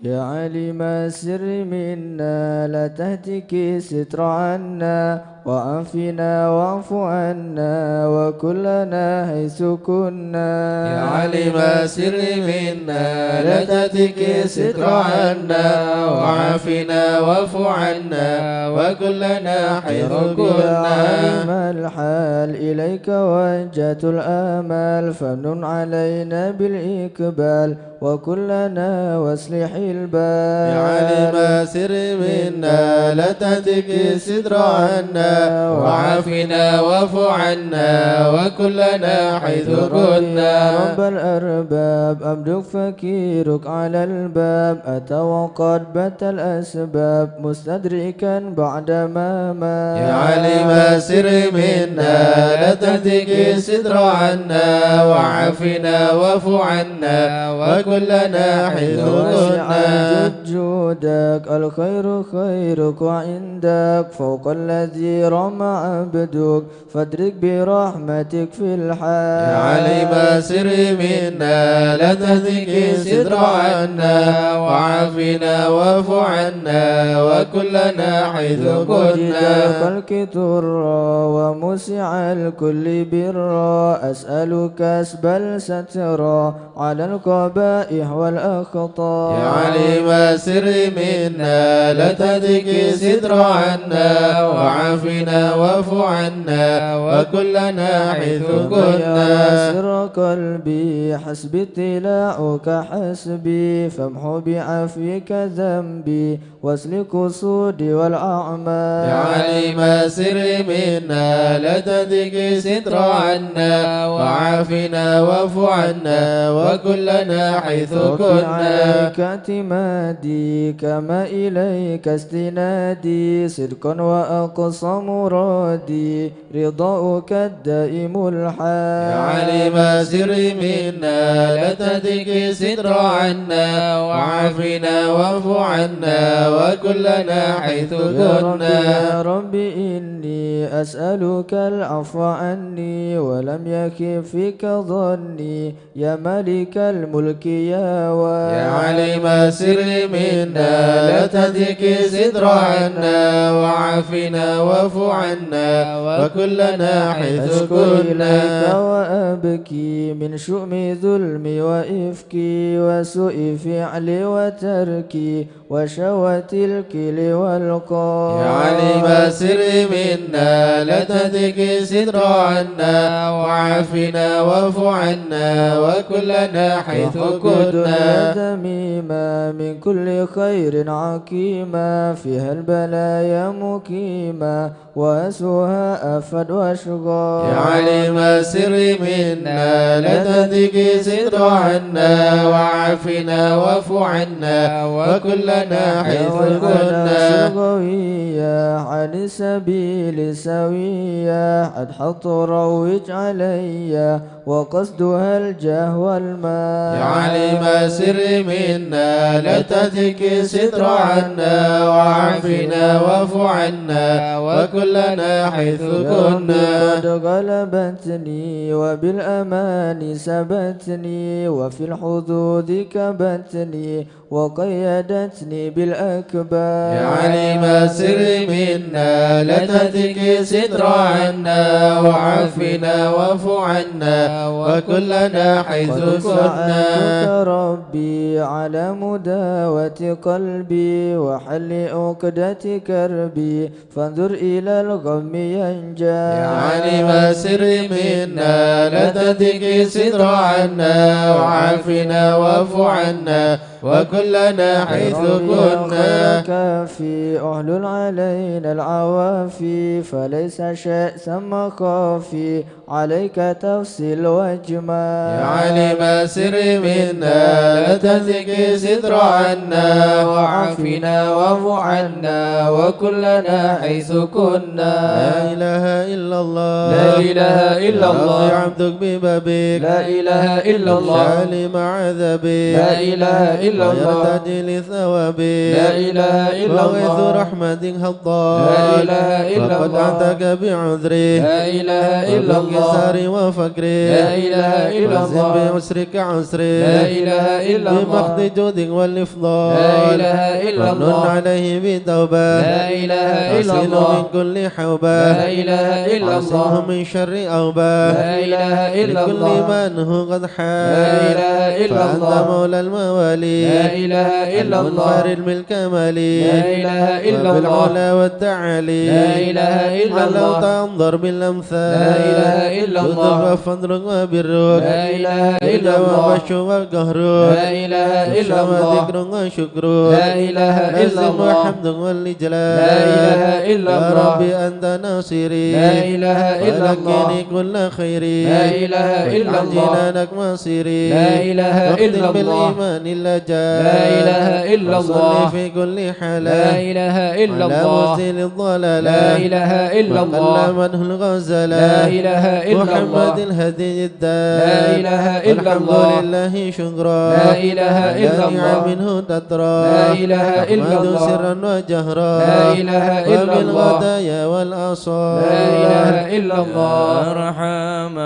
يا عليم السر منا لا تهتك ستر عنا وعافنا واعف عنا وكلنا حيث كنا يا علم السر منا لا تهتك ستر عنا وعافنا واعف عنا وكلنا حيث يا رب يا كنا عليم الحال إليك وجهت الآمال فمن علينا بالإقبال وكلنا واصلح البال يا علم سر منا لا تهتك ستر عنا وعافنا واعف عنا وكلنا حيث يا كنا رب الأرباب أمدك فكيرك على الباب أتى وقد بت الأسباب مستدركا بعدما ما يا علم سر منا لا تهتك ستر عنا وعافنا واعف عنا وكلنا حيث كنا جد جودك الخير خيرك وعندك فوق الذي رمى عبدك فادرك برحمتك في الحال يا علم سر منا لا تهتك ستر عنا وعافنا واعف عنا وكلنا حيث كنا خلق ترى ومسع الكل برا أسألك أسبل سترا على القبائح والأخطاء يا علم سر منا لا تهتك ستر عنا وعافنا واعف عنا وكلنا حيث كنا سر قلبي حسبي اطلاعك حسبي فامحو بعفوك ذنبي واسلك قصودي والأعمال يا علم سر منا لا تهتك ستر عنا وعافنا واعف عنا وكلنا حيث كنا عليك اعتمادي كما إليك استنادي صدقا وأقصى مرادي رضاؤك الدائم الحال يا علم سر منا لا تهتك ستر عنا وعافنا واعف عنا وكلنا حيث كنا يا رب إني أسألك العفو عني ولم يكن فيك ظني يا ملك الملك يا واد يا علم سر منا لا تهتك ستر عنا وعافنا واعف عنا وكلنا حيث كنا إليك وأبكي من شؤم ظلمي وإفكي وسوء فعلي وتركي وشوة الكل والقال يا علم سر منا لا تهتك ستر عنا وعافنا واعف عنا وكلنا حيث كنا ذميما من كل خير عقيما فيها البلايا مقيما وأسوها أفد وأشقى. يا عليم السر منا لا تهدك ستر عنا وعافنا واعف عنا وكلنا حيث كنا. قوية عن السبيل سوية أدحط روج علي وقصدها الجاه والماء. يا عليم السر منا لا تهدك ستر عنا وعافنا واعف عنا وكلنا حيث كنا. قد غلبتني وبالأمان سبتني وفي الحدود كبتني وقيدتني بالأكبار. يا عليم السر منا لا تهدك ستر عنا وعافنا واعف عنا وكلنا حيث كنا. ربي على مداوة قلبي وحل عقدة كربي فانظر إلى الغم ينجى. يا عليم السر منا لا تهدك ستر عنا وعافنا واعف عنا وكلنا حيث كنا. كافي أهل علينا العوافي فليس شأسا مخافي عليك تفصيل واجمال. يا عليم السر منا لا تهدك ستر عنا وعافنا واعف عنا وكلنا حيث كنا. لا إله إلا الله لا إله إلا الله عبدك ببابك لا إله إلا الله سالم عذابك لا إله إلا الله ويرتدي لثوابك لا إله إلا وغيث الله رحمة هضاء لا إله إلا فقد الله أعتك بعذره لا إله إلا الله وبالكسار وفقره لا إله إلا وزن الله بعسرك عسره لا إله إلا الله بمقت جودك والإفضال لا إله إلا ومن الله عليه بتوبة لا إله إلا أصله الله من كل حوبة لا إله إلا أصله الله من شر أوبة لا إله إلا لكل الله من هو قد حال لا إله إلا فأنت الله مولى الموالي لا إله إلا الله المنفرد بالكمال لا إله إلا الله وبالعلا والتعالي لا إله إلا الله علوت انظر بالأمثال لا إله إلا الله وفضلك وبرك لا إله إلا الجواب الله والشوق والقهر لا إله إلا الله ذكر وشكر لا إله إلا الله وحمد والإجلال لا إله إلا يا الله ربي أنت ناصري لا إله إلا الله ولكني كل خيري لا إله إلا الله جنانك مصيري لا إله إلا واختم الله بالإيمان اللجا لا إله إلا الله وصلي في كل حال لا إله إلا على الله مزيل الضلال لا إله إلا الله وقلمنه الغزل لا إله إلا محمد الله الهدي الدال لا إله إلا الله والحمد لله شكرا لا إله إلا الله منه تترى لا إله إلا أحمد الله سرا وجهرا لا إله إلا الله وبالغدايا والأصال لا إله إلا الله أرحم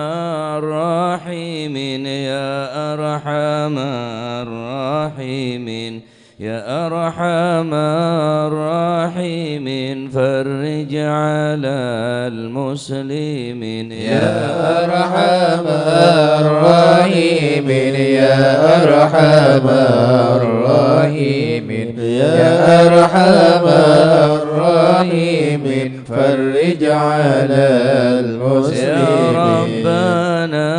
الراحمين يا أرحم الراحمين يا أرحم الراحمين فرج على المسلمين يا أرحم الراحمين يا أرحم الراحمين يا أرحم الراحمين فرج على المسلمين. يا ربنا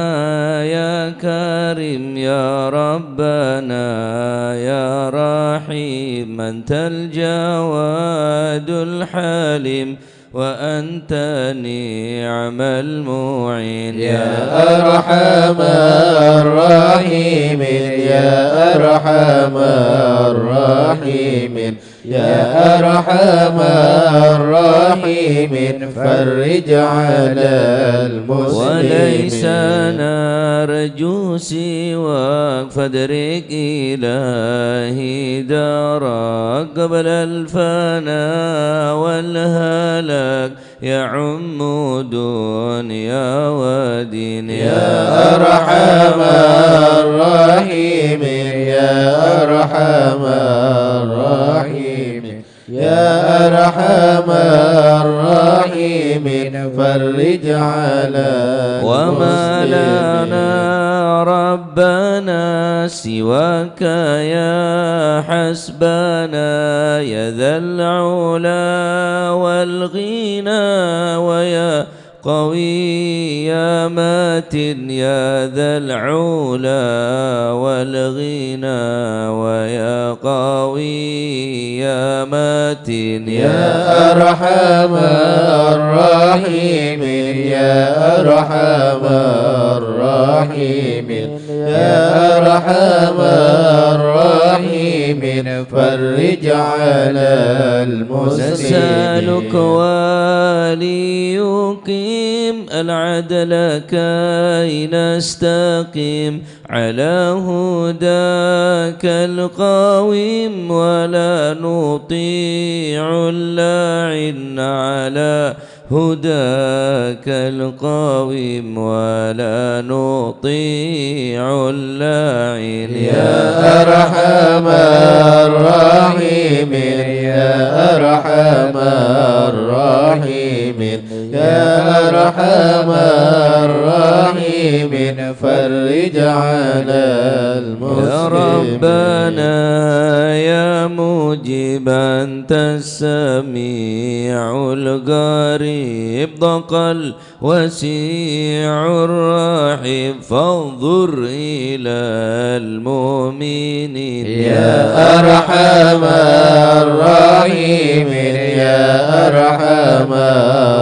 يا كريم يا ربنا يا رحيم أنت الجواد الحليم وأنت نعم المعين يا أرحم الراحمين يا أرحم الراحمين يا أرحم الراحمين فرج على المسلمين. وليس نرجو سواك فادرك إلهي دارك قبل الفناء والهلاك يعم دنيا ودين يا أرحم الراحمين يا أرحم الراحمين يا أرحم الراحمين فرج على وما لنا ربنا سواك يا حسبنا يا ذا العلا والغنى ويا قوي يا متين يا ذا العلا والغنى ويا قوي يا متين يا أرحم الراحمين يا أرحم الراحمين يا أرحم الراحمين فرج على المسلمين. نسألك وليقيم العدل كي نستقيم على هداك القويم ولا نطيع اللاعن على هداك القويم ولا نطيع اللاعن. يا أرحم الراحمين يا أرحم الراحمين يا أرحم الراحمين فرج على المسلمين. يا ربنا يا مجيب أنت السميع القريب ضاق الوسيع الرحيم فانظر إلى المؤمنين. يا أرحم الراحمين يا أرحم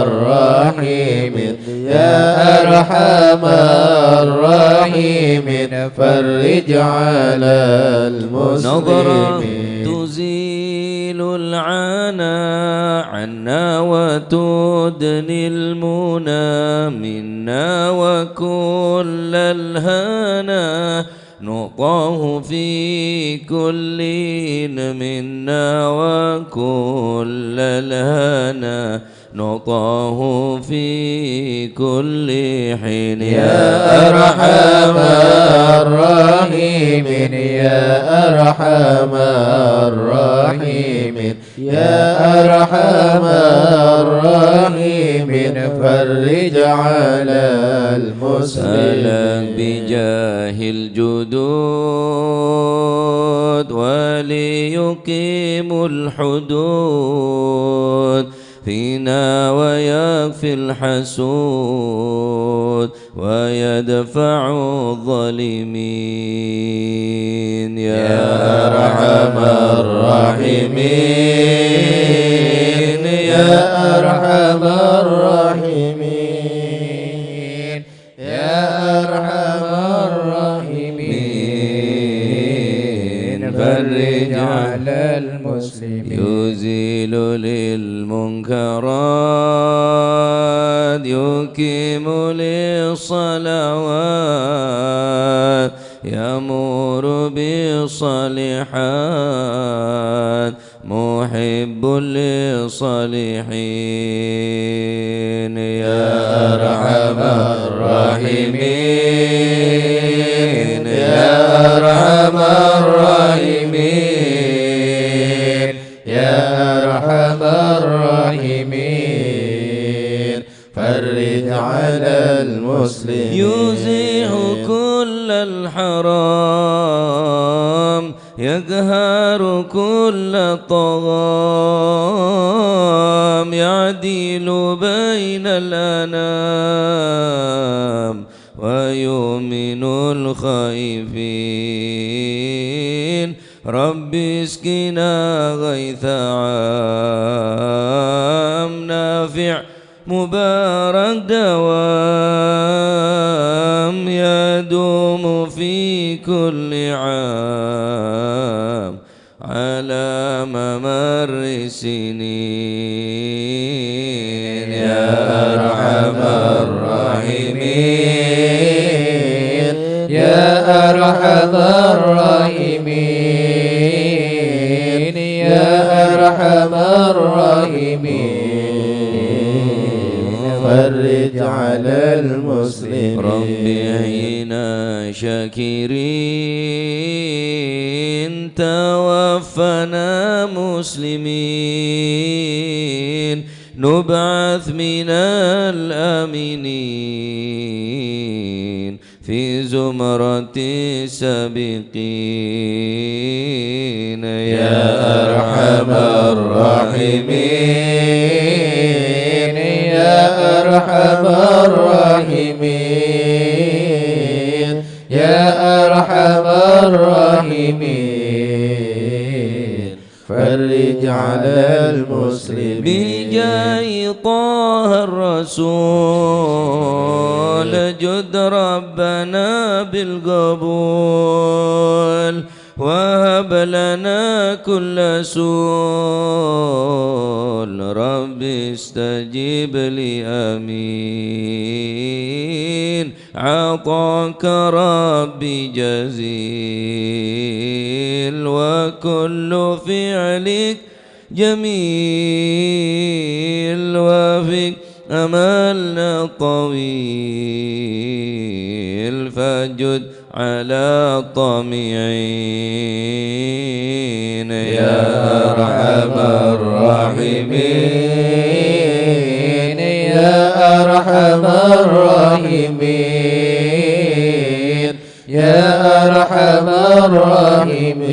الراحمين يا أرحم الراحمين فرج على نظرة المسلمين. تزيل العنا عنا وتدني المنى منا وكل الهنا نعطاه في كل منا وكل الهنا نعطاه في كل حين. يا أرحم الراحمين يا أرحم الراحمين يا أرحم الراحمين فرج على المسلمين. بجاه الجدود وليقيم الحدود فينا ويكفي الحسود ويدفع الظالمين. يا أرحم الراحمين يا أرحم الراحمين يا أرحم الراحمين فرج على المسلمين. يزيل للمنكرات يقيم للصلوات يأمر بالصالحات محب للصالحين. يا أرحم الراحمين يا أرحم الراحمين يا أرحم الراحمين فرج على المسلمين. يزيح كل الحرام يقهر كل طغام يعدل بين الأنام ويؤمن الخائفين. رب اسقنا غيث عام نافع مبارك دوام يدوم في كل عام على ممر السنين. يا أرحم الراحمين يا أرحم الراحمين يا أرحم الراحمين فرج على المسلمين. ربي أحينا شاكرين توفنا مسلمين نبعث من الآمنين في زمرة السابقين. يا أرحم الراحمين يا أرحم الراحمين يا أرحم الراحمين فرج على المسلمين بجاه طه الرسول جد ربنا بالقبول وهب لنا كل سؤال رب استجب لي آمين عطاك ربي جزيل وكل فعلك جميل وفيك أملنا طويل فجد على الطامعين يا أرحم الراحمين يا أرحم الراحمين يا أرحم الراحمين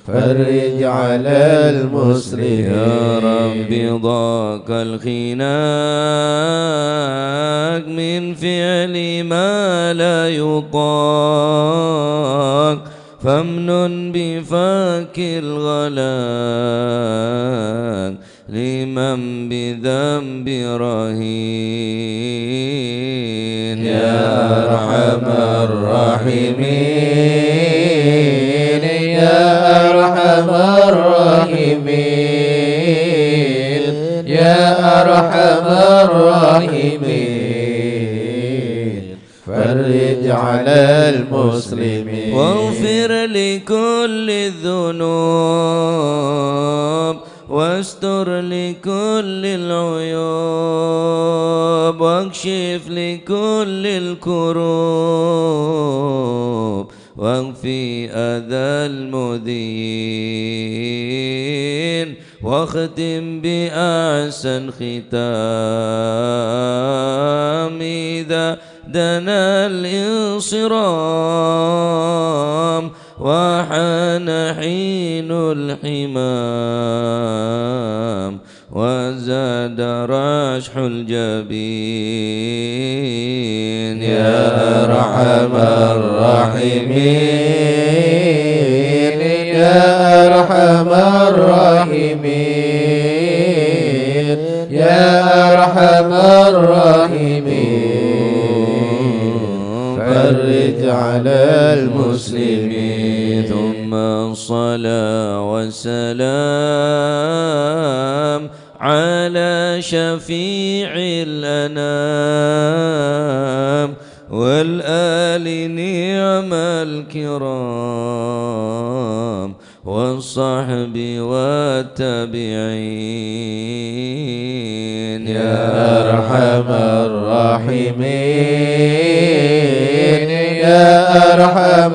فرج على المسلمين يا ربي ضاق الخناق من فعل ما لا يطاق فامنن بفك الغلاق لمن بذنب رهين يا أرحم الراحمين يا أرحم الراحمين يا أرحم الراحمين فرج على المسلمين واغفر لكل الذنوب واستر لكل العيوب واكشف لكل الكروب واغفي أذى المذيين واختم بأحسن ختام إذا دنا الانصرام وحان حين الحمام وزاد رشح الجبين يا أرحم الراحمين يا أرحم الراحمين يا أرحم الراحمين فرج على المسلمين ثم الصلاة والسلام على شفيع الأنام والآل نعم الكرام والصحب والتابعين يا أرحم الراحمين يا أرحم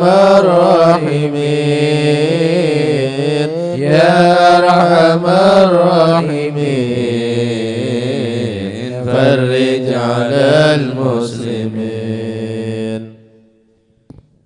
الراحمين يا أرحم الراحمين فرج على المسلمين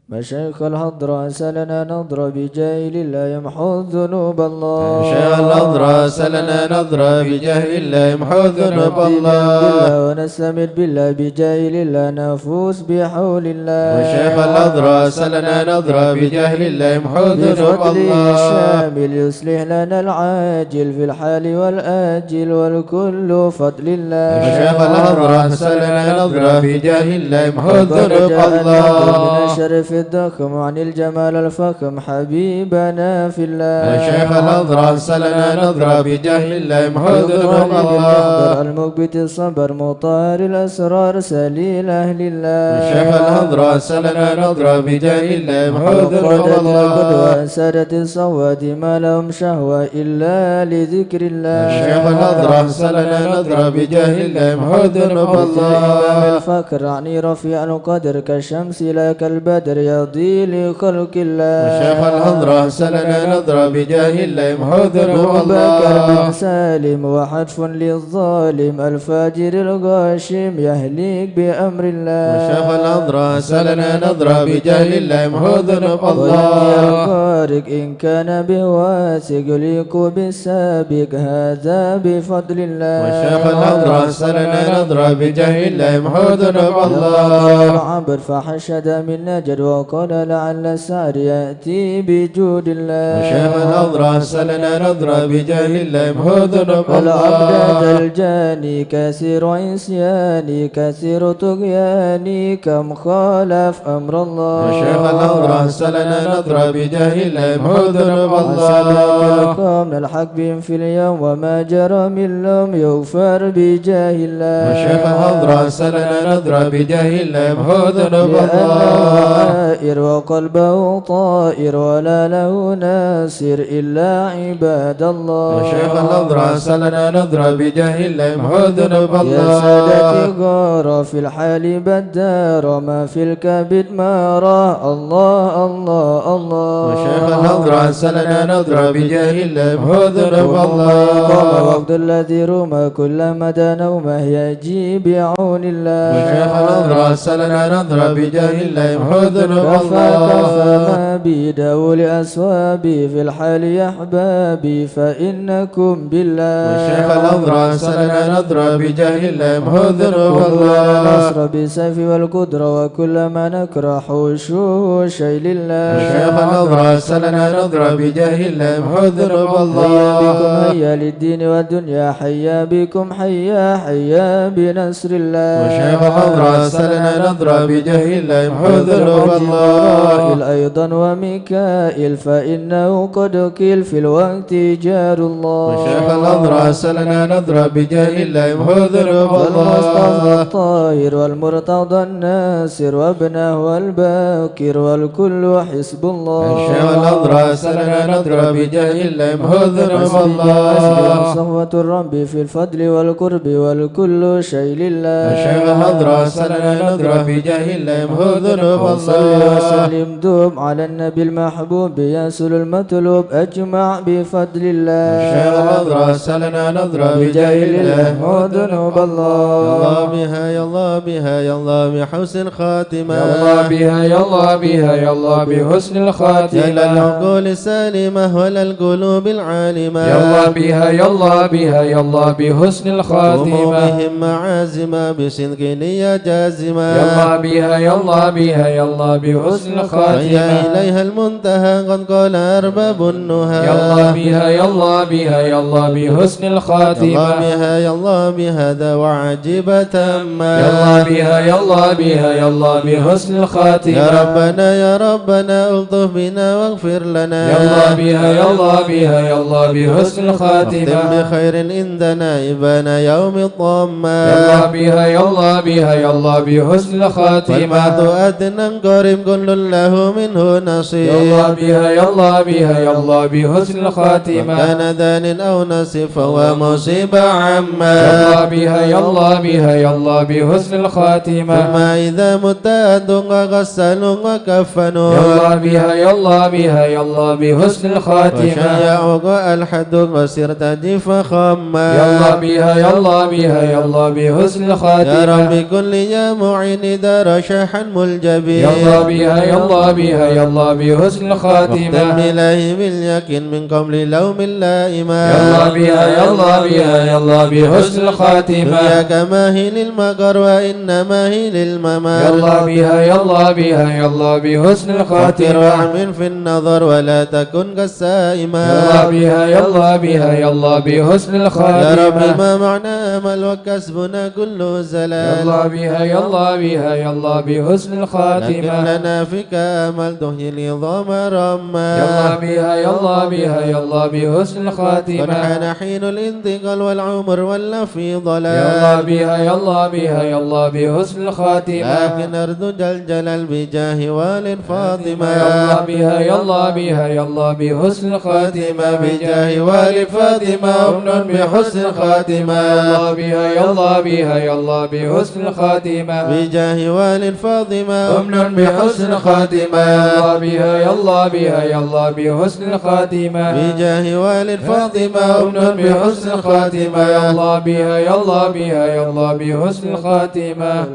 مشايخ الحضرة سلنا نضر بجاهل الله يمحو ذنوب الله مشايخ الحضرة سلنا نضر بجاهل الله يمحو ذنوب الله ونستمد بالله بجاهل الله نفوس بحول الله مشايخ الحضرة سلنا نضر بجاهل الله يمحو ذنوب الله الشامل يصلح لنا العاجل في الحال والآجل والكل فضل الله مشايخ الحضرة سلنا نضر بجاهل الله يمحو ذنوب الله من الشرف الضخم عن الجمال الفخم حبيبنا في الله مشايخ الحضرة سلنا نضر بجاهل الله يمحو ذنوب الله المقبت الصبر مطار الأسرار سليل أهل الله مشايخ الحضرة سلنا نضر بجاهل الله يمحو ذنوب الله سادة الصوات ما لهم شهوة إلا لذكر الله مشايخ الحضرة سلنا نضر بجاهل الله يمحو ذنوب الله الفكر عني رفيع القدر كالشمس لا كالبدر يضي لخلق الله وشيخ الحضرة سلنا نظرة بجاه الله يمحو ذنوب بكر الله بن سالم وحتف للظالم الفاجر الغاشم يهلك بأمر الله وشيخ الحضرة سلنا نظرة بجاه الله يمحو ذنوب وإني الله الخارق إن كان بواسق يليق بالسابق هذا بفضل الله وشيخ الحضرة سلنا نظرة بجاه الله يمحو ذنوب الله عبر فحشد من نجد وقال لعل السعر يأتي بجود الله وشيخ الحضرة سلنا نظرة بجاه الله يمحو ذنوب والعبد الله الجاني كثير عصياني كثير طغياني كم خالف أمر الله وشيخ الحضرة سلنا نظرة بجاه الله يمحو ذنوب الله من الحق بهم في اليوم وما جرى من لهم يغفر بجاه الله وشيخ الحضرة سلنا نظرة بجاه الله يمحو ذنوب الله طائر وقلبه طائر ولا له ناصر إلا عباد الله وشيخ الحضرة سلنا نظرة بجاه الله يمحو ذنوب يا الله سادتي غار في الحال بدار ما في الكبد ما راه الله الله الله وشيخ الحضرة سلنا نظرة بجاه الله يمحو ذنوب قام الله وقت الذي رمى كل مدى نومه يجي بعون الله وشيخ الحضرة سلنا نظرة بجاه الله يمحو ذنوب كفى الله ما بيده لأسوابي في الحال يا أحبابي فإنكم بالله وشيخ الحضرة سلنا نظرة بجاه الله يمحو ذنوب الله نصر بالسيف والقدرة وكل ما نكره وشوه شيء لله وشيخ الحضرة سلنا نظرة بجاه الله يمحو ذنوب هيا الله بكم هيا للدين والدنيا حيا بكم حيا حيا بنصر الله وشيخ الحضرة سلنا نظرة بجاه الله يمحو ذنوب الله جبرائيل أيضا وميكائيل فإنه قد قيل في الوقت جار الله وشيخ الحضرة سلنا نظرة بجاه الله يمحو ذنوب والمصطفى الله الطاهر والمرتضى الناصر وابنه الباكر والكل حسب الله وشيخ الحضرة سلنا نظرة بجاه الله يمحو ذنوب الله صفوة الرب في الفضل والقرب والكل شيء لله وشيخ الحضرة سلنا نظرة بجاه الله يمحو ذنوب صل الله وسلم دوم على النبي المحبوب يسل المطلوب أجمع بفضل الله وشيخ الحضرة سلنا نظرة بجاه الله يمحو ذنوب الله بها يا الله بها يا الله بحسن خاتمة يا الله بها يا الله بها يا الله بحسن يا الخاتمة للعقول السالمة ولا القلوب العالمة يا الله بها يا الله بها يا الله بحسن قوموا الخاتمة بهم معازمة بصدق نية جازمة يا الله بها يا الله بها يا الله بحسن ويا الخاتمة إليها المنتهى قد قال أرباب النهى يا الله بها يا الله بها يا الله بحسن يا الله الخاتمة بها يا الله بهذا وعجبة ما يا الله بها يا الله بها يا الله بحسن الخاتمة يا ربنا يا ربنا الطف بنا واغفر لنا يا الله بها يا الله بها يا الله بحسن واختم الخاتمة بخير عندنا إبان يوم الضمة يا الله بها يا الله بها يا الله بحسن الخاتمة والمعد أدنى قريب كل له منه نصيب يا الله بها يا الله بها يا الله بحسن الخاتمة كان دان أو نصيب فهو مصيبة عما يا الله بها يا الله بها يا الله بحسن الخاتمة ثم إذا مت أدنى غسلوا وكفنوا يا الله بها يا الله بها يا الله بحسن الخاتمة وشيعوك الحد وسرت فخما يا الله بها يا الله بها يا الله بحسن يا الخاتمة ربي كل يا معين دار شحن ملجبي يا الله بها يا الله بها يا الله بحسن واختم الخاتمة إليه باليقين من قبل لوم اللائمة يا الله بها يا الله بها يا الله بحسن الخاتمة دنياك ما هي للمقر وإنما هي للممات يا الله بها يا الله بها يا الله بحسن فكر الخاتمة واعمل في النظر ولا تكن كالسائمة يا الله بها يا الله بها يا الله بحسن يا رب الخاتمة ما معنى أمل وكسبنا كله زلال يا الله بها يا الله بها يا الله بحسن لكن الخاتمة لنا فيك أمل تحيي العظام رما يا الله بها يا الله بها يا الله بحسن قد الخاتمة حان حين الانتقال والعمر ولا في ضلال يا الله بها يا الله بها يا الله بحسن الخاتمة لكن أرض الجلال بجاه وال فاطمة يا الله بها يا الله بها يا الله بحسن الخاتمة بجاه وال فاطمة أمن بحسن خاتمة يا الله بها يا الله بها يا الله بحسن الخاتمة بجاه وال فاطمة أمن بحسن الخاتمة يا الله بها يا الله بها يا الله بحسن الخاتمة بجاه والد فاطمة أمن بحسن الخاتمة يا الله بها يا الله بها يا الله بحسن الخاتمة.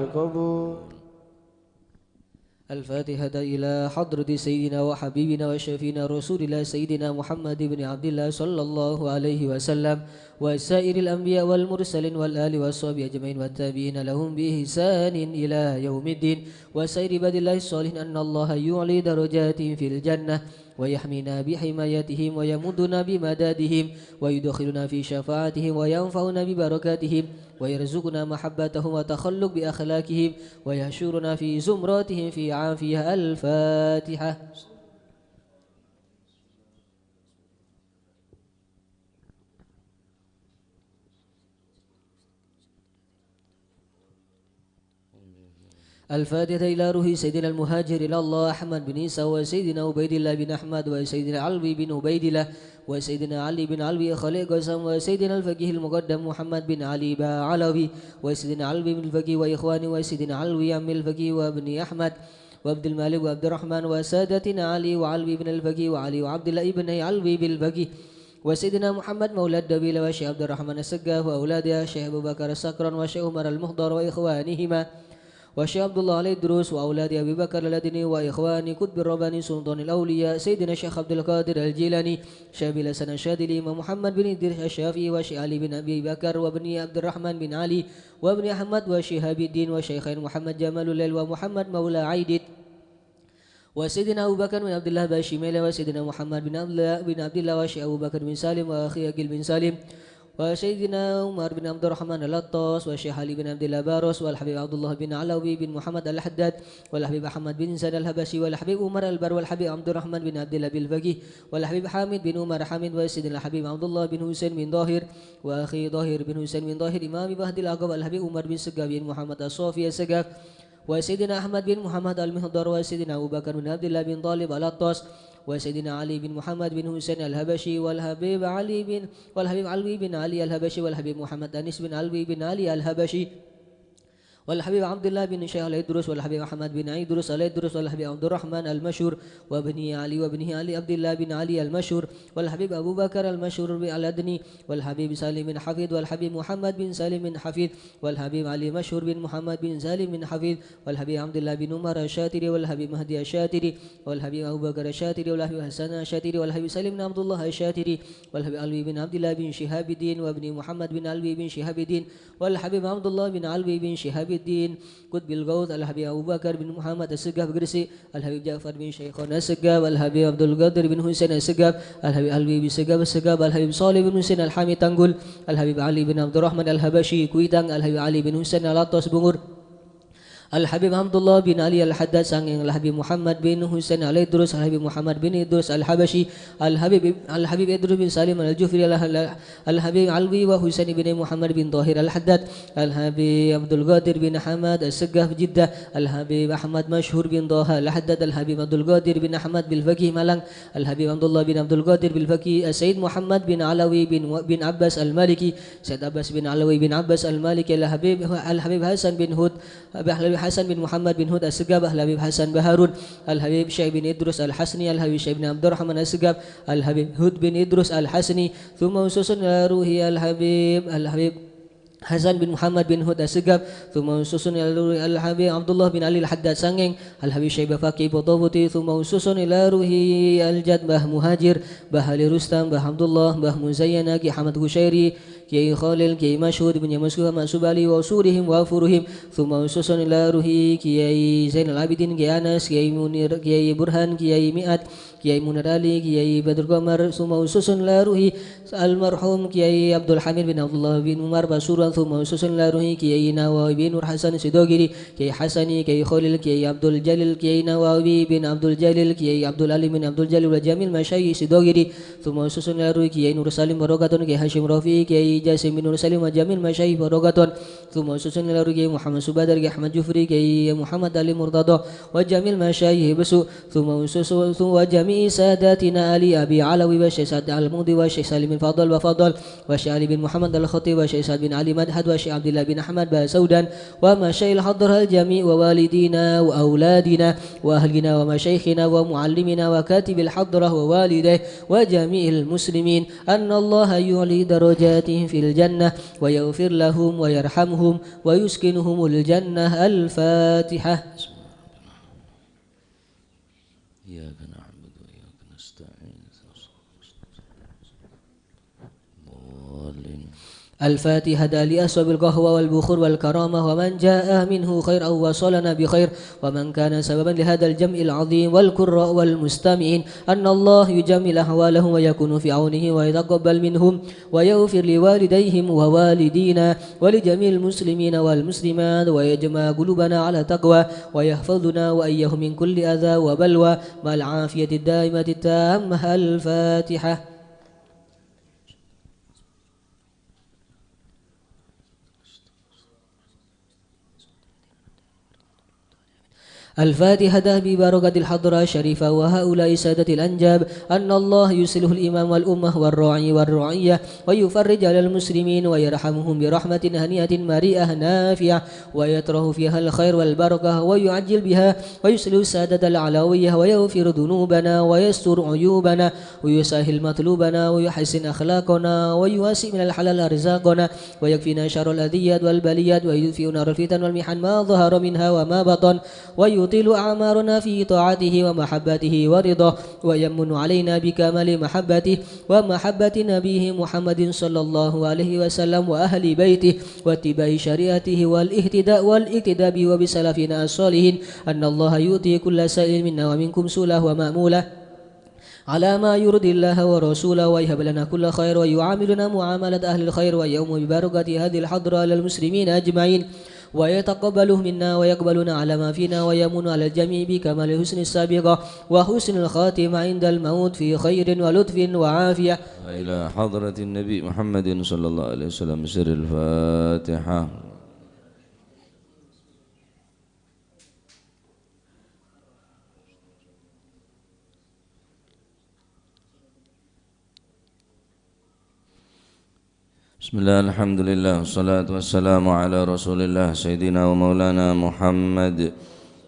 الفاتحة إلى حضرة سيدنا وحبيبنا وشفينا رسول الله سيدنا محمد بن عبد الله صلى الله عليه وسلم وسائر الأنبياء والمرسلين والآل والصحب أجمعين والتابعين لهم بإحسان إلى يوم الدين وسائر عباد الله الصالحين أن الله يعلي درجاتهم في الجنة ويحمينا بحمايتهم ويمدنا بمدادهم ويدخلنا في شفاعتهم وينفعنا ببركاتهم ويرزقنا محبتهم وتخلق بأخلاقهم ويحشرنا في زمراتهم في عافية. الفاتحة. الفاتحة إلى روح سيدنا المهاجر إلى الله أحمد بن عيسى وسيدنا عبيد الله بن أحمد وسيدنا علوي بن عبيد الله وسيدنا علي بن علوي خليل قسم وسيدنا الفقيه المقدم محمد بن علي بعلوي وسيدنا علوي بن الفقيه وإخواني وسيدنا علوي عم الفقيه وابن أحمد وعبد المالك وعبد الرحمن وسادتنا علي وعلوي بن الفقيه وعلي وعبد الله بن علوي بالفقيه وسيدنا محمد مولى الدبيل وشيخ عبد الرحمن السقاف وأولاده شيخ أبو بكر السكران وشيخ عمر المهضر وإخوانهما وشيخ عبد الله علي الدروس وأولاد أبي بكر الأدني وإخواني كتب الرباني سلطان الأولياء سيدنا الشيخ عبد القادر الجيلاني شيخ الحسن الشاذلي محمد بن إدريس الشافعي وشيخ علي بن أبي بكر وابن عبد الرحمن بن علي وابن أحمد وشهاب الدين وشيخين محمد جمال الليل ومحمد مولى عيدت وسيدنا أبو بكر بن عبد الله باشميل وسيدنا محمد بن عبد الله وشيخ أبو بكر بن سالم وأخي أقيل بن سالم وسيدنا عمر بن عبد الرحمن اللطاس والشيخ علي بن عبد الله باروس والحبيب عبد الله بن علوي بن محمد الحداد والحبيب أحمد بن زيد الهبشي والحبيب عمر البر والحبيب عبد الرحمن بن عبد الله بالفقيه والحبيب حامد بن عمر حامد وسيدنا الحبيب عبد الله بن حسين بن ظاهر وأخي ظاهر بن حسين بن ظاهر إمام بهد العقب والحبيب عمر بن سقاف بن محمد الصوفي السقاف وسيدنا أحمد بن محمد المهضر وسيدنا أبو بكر بن عبد الله بن طالب اللطاس وسيدنا علي بن محمد بن حسين الهبشي والحبيب علوي بن علي الهبشي والحبيب محمد أنيس بن علوي بن علي الهبشي والحبيب عبد الله بن شيخ الإدرس والحبيب أحمد بن عيدرس الإدرس والحبيب عبد الرحمن المشهور وابنه علي وابنه علي عبد الله بن علي المشهور والحبيب أبو بكر المشهور الأدني والحبيب سالم بن حفيظ والحبيب محمد بن سالم بن حفيظ والحبيب علي مشهور بن محمد بن سالم بن حفيظ والحبيب عبد الله بن عمر الشاتري والحبيب مهدي الشاتري والحبيب أبو بكر الشاتري والحبيب حسن الشاتري والحبيب سالم بن عبد الله الشاتري والحبيب علوي بن عبد الله بن شهاب الدين وابن محمد بن علوي بن شهاب الدين والحبيب عبد الله بن علوي بن شهاب الدين قطب الغوث الحبيب أبو بكر بن محمد السقاف قرسي الحبيب جعفر بن شيخنا السقاف الحبيب عبد القادر بن حسين السقاف الحبيب علوي بن السقاف الحبيب صالح بن حسين الحامي تنقل الحبيب علي بن عبد الرحمن الهبشي كويتان الحبيب علي بن حسين الأطاس بنgur الحبيب عبد الله بن علي الحداد سانغ الحبيب محمد بن حسين الإدرس الحبيب محمد بن إدرس الحبشي الحبيب إدرس بن سالم الجفري الحبيب علوي وحسين بن محمد بن طاهر الحداد الحبيب عبد القادر بن حماد السقاف جدة الحبيب أحمد مشهور بن طه الحداد الحبيب عبد القادر بن أحمد بالفقيه ملنگ الحبيب عبد الله بن عبد القادر بالفقيه السيد محمد بن علوي بن عباس المالكي سيد عباس بن علوي بن عباس المالكي الحبيب حسن بن هود حسن بن محمد بن هود السقاف الحبيب حسن بهارون الحبيب شيخ بن إدرس الحسني الحبيب شيخ بن عبد الرحمن السقاف الحبيب هود بن إدرس الحسني ثم وسوس روحي الحبيب حسن بن محمد بن هود السقاف ثم وسوس الحبيب عبد الله بن علي الحداد سانغ الحبيب شيخ بفاكي بطوبتي ثم وسوس إلى روحي الجد به مهاجر به علي رستم به عبد الله به مزينة كي حمد غشيري كي خالل كي مشهود بن مسكوه منسوب علي وصورهم وفورهم ثم وسوس إلى روحي كي زين العابدين كي أنس كي منير كي برهان كي مئات كي منير علي كي بدر قمر ثم وسوس إلى روحي المرحوم كي عبد الحميد بن عبد الله بن عمر بسورا ثم وسوس إلى روحي كي نواوي بن نور حسن سدوغري كي حسني كي خالل كي عبد الجليل كي نواوي بن عبد الجليل كي عبد العلي بن عبد الجليل وجميل مشايخ سدوغري ثم وسوس إلى روحي كي نور سالم بركاتون كي هاشم رفيق كي جاسم بن نور سليم وجميع المشايخ ورغة ثم خصوصا إلى رجي محمد سبادر أحمد جفري كي محمد علي مرتضى وجميع المشايخ بسو ثم وجميع ساداتنا علي أبي علوي والشيخ سعد المودي والشيخ سالم بن فضل وفضل والشيخ علي بن محمد الخطيب والشيخ سعد بن علي مدحد والشيخ عبد الله بن أحمد بسودا ومشايخ حضرها الجميع ووالدينا وأولادنا وأهلنا ومشايخنا ومعلمنا وكاتب الحضرة ووالديه وجميع المسلمين أن الله يعلي درجاتهم في الجنة ويغفر لهم ويرحمهم ويسكنهم الجنة. الفاتحة. إياك نعبد وإياك نستعين الفاتحة لأصحاب القهوة والبخور والكرامة ومن جاء منه خير أو وصلنا بخير ومن كان سببا لهذا الجمع العظيم والقراء والمستمعين أن الله يجمل أحوالهم ويكون في عونه ويتقبل منهم ويغفر لوالديهم ووالدينا ولجميع المسلمين والمسلمات ويجمع قلوبنا على تقوى ويحفظنا وإياهم من كل أذى وبلوى مع العافية الدائمة التامة. الفاتحة. الفاتحة ببركة الحضرة الشريفة وهؤلاء سادة الأنجاب أن الله يصلح الإمام والأمة والراعي والرعية ويفرج على المسلمين ويرحمهم برحمة هنيئة مريئة نافعة ويتره فيها الخير والبركة ويعجل بها ويصلح السادة العلوية ويغفر ذنوبنا ويستر عيوبنا ويسهل مطلوبنا ويحسن أخلاقنا ويواسع من الحلال أرزاقنا ويكفينا شر الأذيات والبليات ويدفئ نار الفتن والمحن ما ظهر منها وما بطن ويطيل أعمارنا في طاعته ومحبته ورضاه ويمن علينا بكمال محبته ومحبة نبيه محمد صلى الله عليه وسلم وأهل بيته واتباع شريعته والاقتداء به وبسلفنا الصالحين أن الله يؤتي كل سائل منا ومنكم سؤله ومأموله على ما يرضي الله ورسوله ويهب لنا كل خير ويعاملنا معاملة أهل الخير ويوم ببركة هذه الحضرة للمسلمين أجمعين ويتقبله منا ويقبلنا على ما فينا ويمن على الجميع بكمال الحسن السابقة وحسن الخاتمة عند الموت في خير ولطف وعافية. إلى حضرة النبي محمد صلى الله عليه وسلم سر الفاتحة. بسم الله الحمد لله والصلاة والسلام على رسول الله سيدنا ومولانا محمد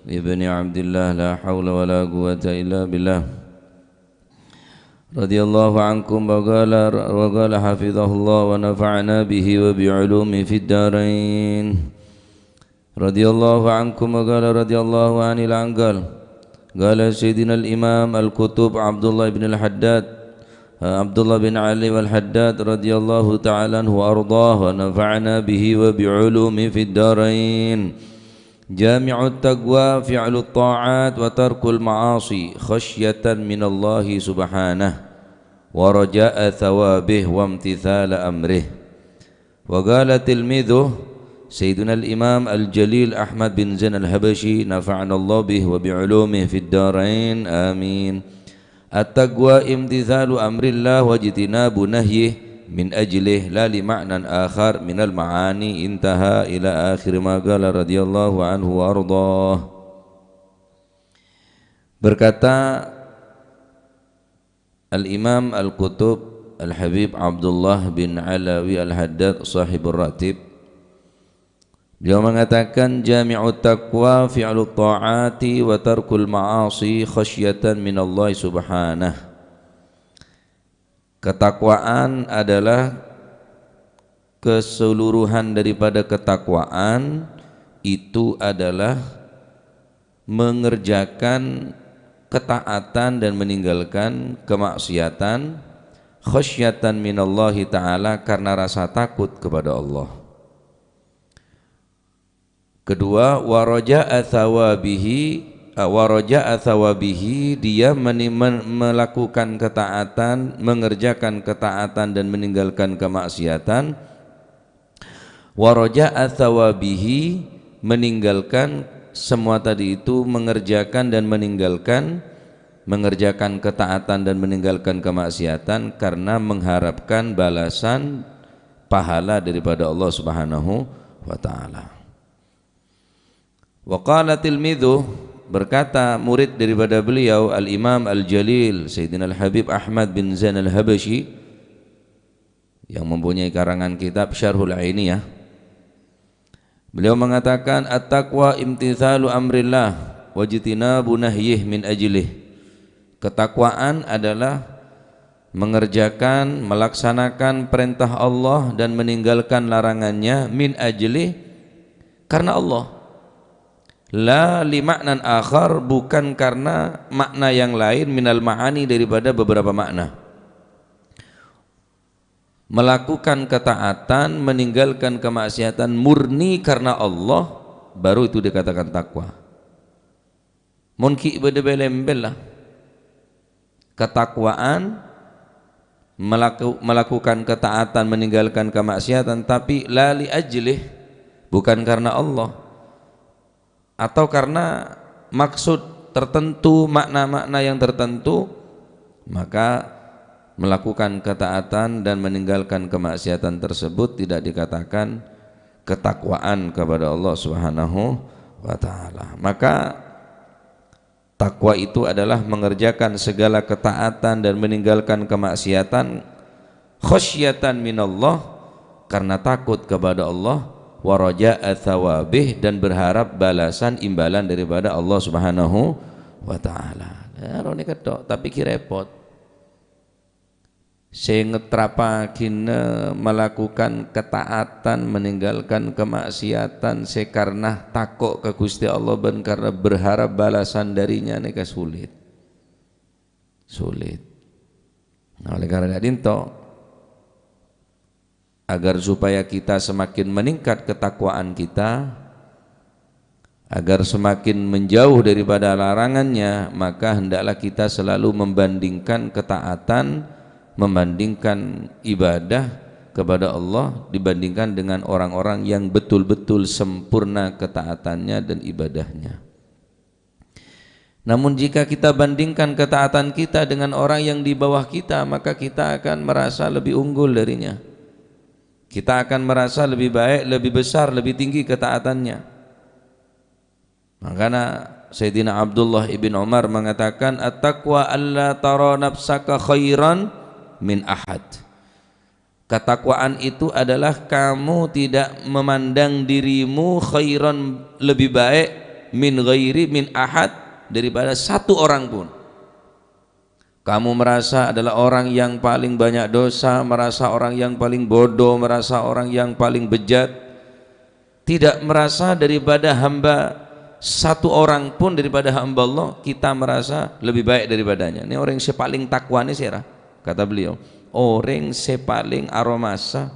ابن عبد الله لا حول ولا قوة إلا بالله رضي الله عنكم وقال حفظه الله ونفعنا به وبعلومه في الدارين رضي الله عنكم وقال رضي الله عن العنقال قال سيدنا الإمام الكتب عبد الله بن الحداد عبد الله بن علي والحداد رضي الله تعالى عنه وأرضاه ونفعنا به وبعلومه في الدارين جامع التقوى فعل الطاعات وترك المعاصي خشية من الله سبحانه ورجاء ثوابه وامتثال أمره. وقال تلميذه سيدنا الإمام الجليل أحمد بن زين الهبشي نفعنا الله به وبعلومه في الدارين آمين. التقوى امتثال أمر الله واجتناب نهيه من أجله لا لمعنى آخر من المعاني. انتهى إلى آخر ما قال رضي الله عنه وأرضاه. Berkata Al-Imam Al-Qutub Al-Habib Abdullah bin Alawi Al-Haddad Sahibur Ratib, beliau mengatakan jami'ut taqwa fi'lut ta'ati wa tarkul ma'asi khasyatan minallahi subhanah. Ketakwaan adalah keseluruhan daripada ketakwaan itu adalah mengerjakan ketaatan dan meninggalkan kemaksiatan khasyatan minallahi ta'ala karena rasa takut kepada Allah. Kedua, waraja'a thawabihi, dia melakukan ketaatan, mengerjakan ketaatan dan meninggalkan kemaksiatan. Waraja'a thawabihi, meninggalkan semua tadi itu, mengerjakan dan meninggalkan, mengerjakan ketaatan dan meninggalkan kemaksiatan karena mengharapkan balasan pahala daripada Allah Subhanahu wa taala. Wa qala tilmidhu, berkata murid daripada beliau Al-Imam Al-Jalil Sayyidina Al-Habib Ahmad bin Zain Al-Habashi yang mempunyai karangan kitab Syarhul Ainiyah. Beliau mengatakan at-taqwa imtithalu amrillah wajtinabu nahyih min ajlih. Ketakwaan adalah mengerjakan, melaksanakan perintah Allah dan meninggalkan larangannya min ajlih, karena Allah. La li maknan akhar, bukan karena makna yang lain, minal ma'ani, daripada beberapa makna. Melakukan ketaatan, meninggalkan kemaksiatan murni karena Allah, baru itu dikatakan takwa. Munki bedebelembel lah. Ketakwaan melakukan ketaatan, meninggalkan kemaksiatan, tapi la li ajlih, bukan karena Allah atau karena maksud tertentu, makna-makna yang tertentu, maka melakukan ketaatan dan meninggalkan kemaksiatan tersebut tidak dikatakan ketakwaan kepada Allah Subhanahu wa taala. Maka takwa itu adalah mengerjakan segala ketaatan dan meninggalkan kemaksiatan khasyatan minallah, karena takut kepada Allah, wa raja'a thawabih, dan berharap balasan imbalan daripada Allah Subhanahu wa taala. Ya rone ketok tapi ki repot. Sing ngetrapakine melakukan ketaatan, meninggalkan kemaksiatan karena takut ke Gusti Allah dan karena berharap balasan darinya, nika sulit. Nah, oleh karena itu, agar supaya kita semakin meningkat ketakwaan kita, agar semakin menjauh daripada larangannya, maka hendaklah kita selalu membandingkan ketaatan, membandingkan ibadah kepada Allah dibandingkan dengan orang-orang yang betul-betul sempurna ketaatannya dan ibadahnya. Namun jika kita bandingkan ketaatan kita dengan orang yang di bawah kita, maka kita akan merasa lebih unggul darinya. Kita akan merasa lebih baik, lebih besar, lebih tinggi ketaatannya. Makanya Sayyidina Abdullah ibn Umar mengatakan, at-taqwa alla tara nafsaka khairan min ahad. Ketakwaan itu adalah kamu tidak memandang dirimu khairan, lebih baik, min ghairi, min ahad, daripada satu orang pun. Kamu merasa adalah orang yang paling banyak dosa, merasa orang yang paling bodoh, merasa orang yang paling bejat, tidak merasa daripada hamba satu orang pun daripada hamba Allah kita merasa lebih baik daripadanya. Ini orang yang paling takwa ini sirah, kata beliau, orang yang paling aromasa,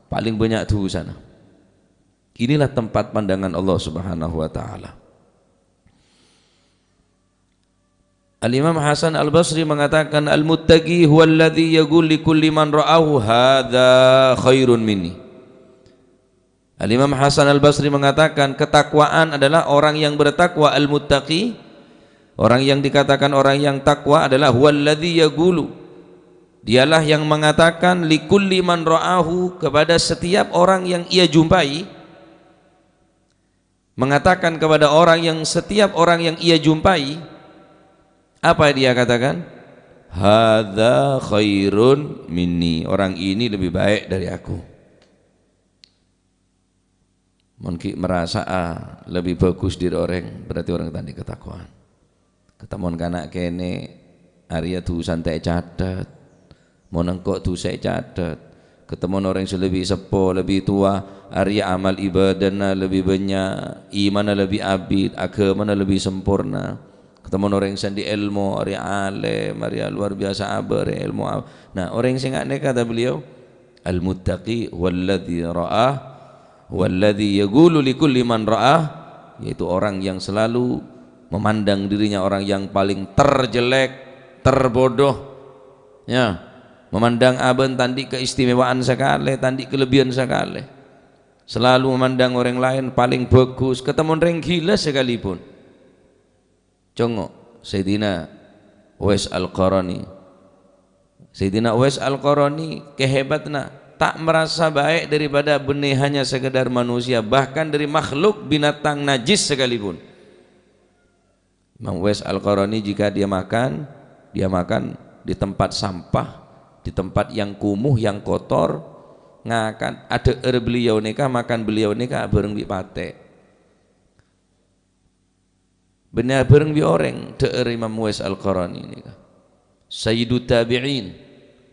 paling banyak dosa. Inilah tempat pandangan Allah Subhanahu wa taala. Al-Imam Hasan Al-Basri mengatakan, al-muttaqi huwa alladhi yaqul li kulli man ra'ahu hadza khairun minni. Al-Imam Hasan Al-Basri mengatakan ketakwaan adalah orang yang bertakwa. Al-muttaqi, orang yang dikatakan orang yang takwa adalah huwa alladhi yaqulu, dialah yang mengatakan li kulli man ra'ahu, kepada setiap orang yang ia jumpai, mengatakan kepada orang yang, setiap orang yang ia jumpai, apa dia katakan? Hadza khairun minni, orang ini lebih baik dari aku. Mungkin merasa lebih bagus dari orang, berarti orang tadi ketakwaan. Ketemu kanak kene Arya tulisan tak catat, mau nengkok tuh saya catat. Ketemu orang yang lebih sepuh, lebih tua, Arya amal ibadahnya lebih banyak, imannya lebih abid, agamanya lebih sempurna. Ketemu orang yang sendi ilmu, orang alim, orang luar biasa abar ilmu. Nah, orang yang sangat kata beliau, al-muttaqi walladzi ra'ah walladzi yaqulu likulli man ra'ah, yaitu orang yang selalu memandang dirinya orang yang paling terjelek, terbodoh, ya, memandang aben tandi keistimewaan sekali, tandi kelebihan sekali, selalu memandang orang lain paling bagus. Ketemu orang gila sekalipun, congok Sayyidina Uwais Al-Qarani. Sayyidina Uwais Al-Qarani kehebatna tak merasa baik daripada benih hanya sekedar manusia, bahkan dari makhluk binatang najis sekalipun. Imam Uwais Al-Qarani jika dia makan di tempat sampah, di tempat yang kumuh, yang kotor, ngakan ada beliau nikah makan beliau nikah bareng bi pate. Benar bareng bi orang der Imam Uwais Al-Qarani nikah. Sayyidu tabi'in,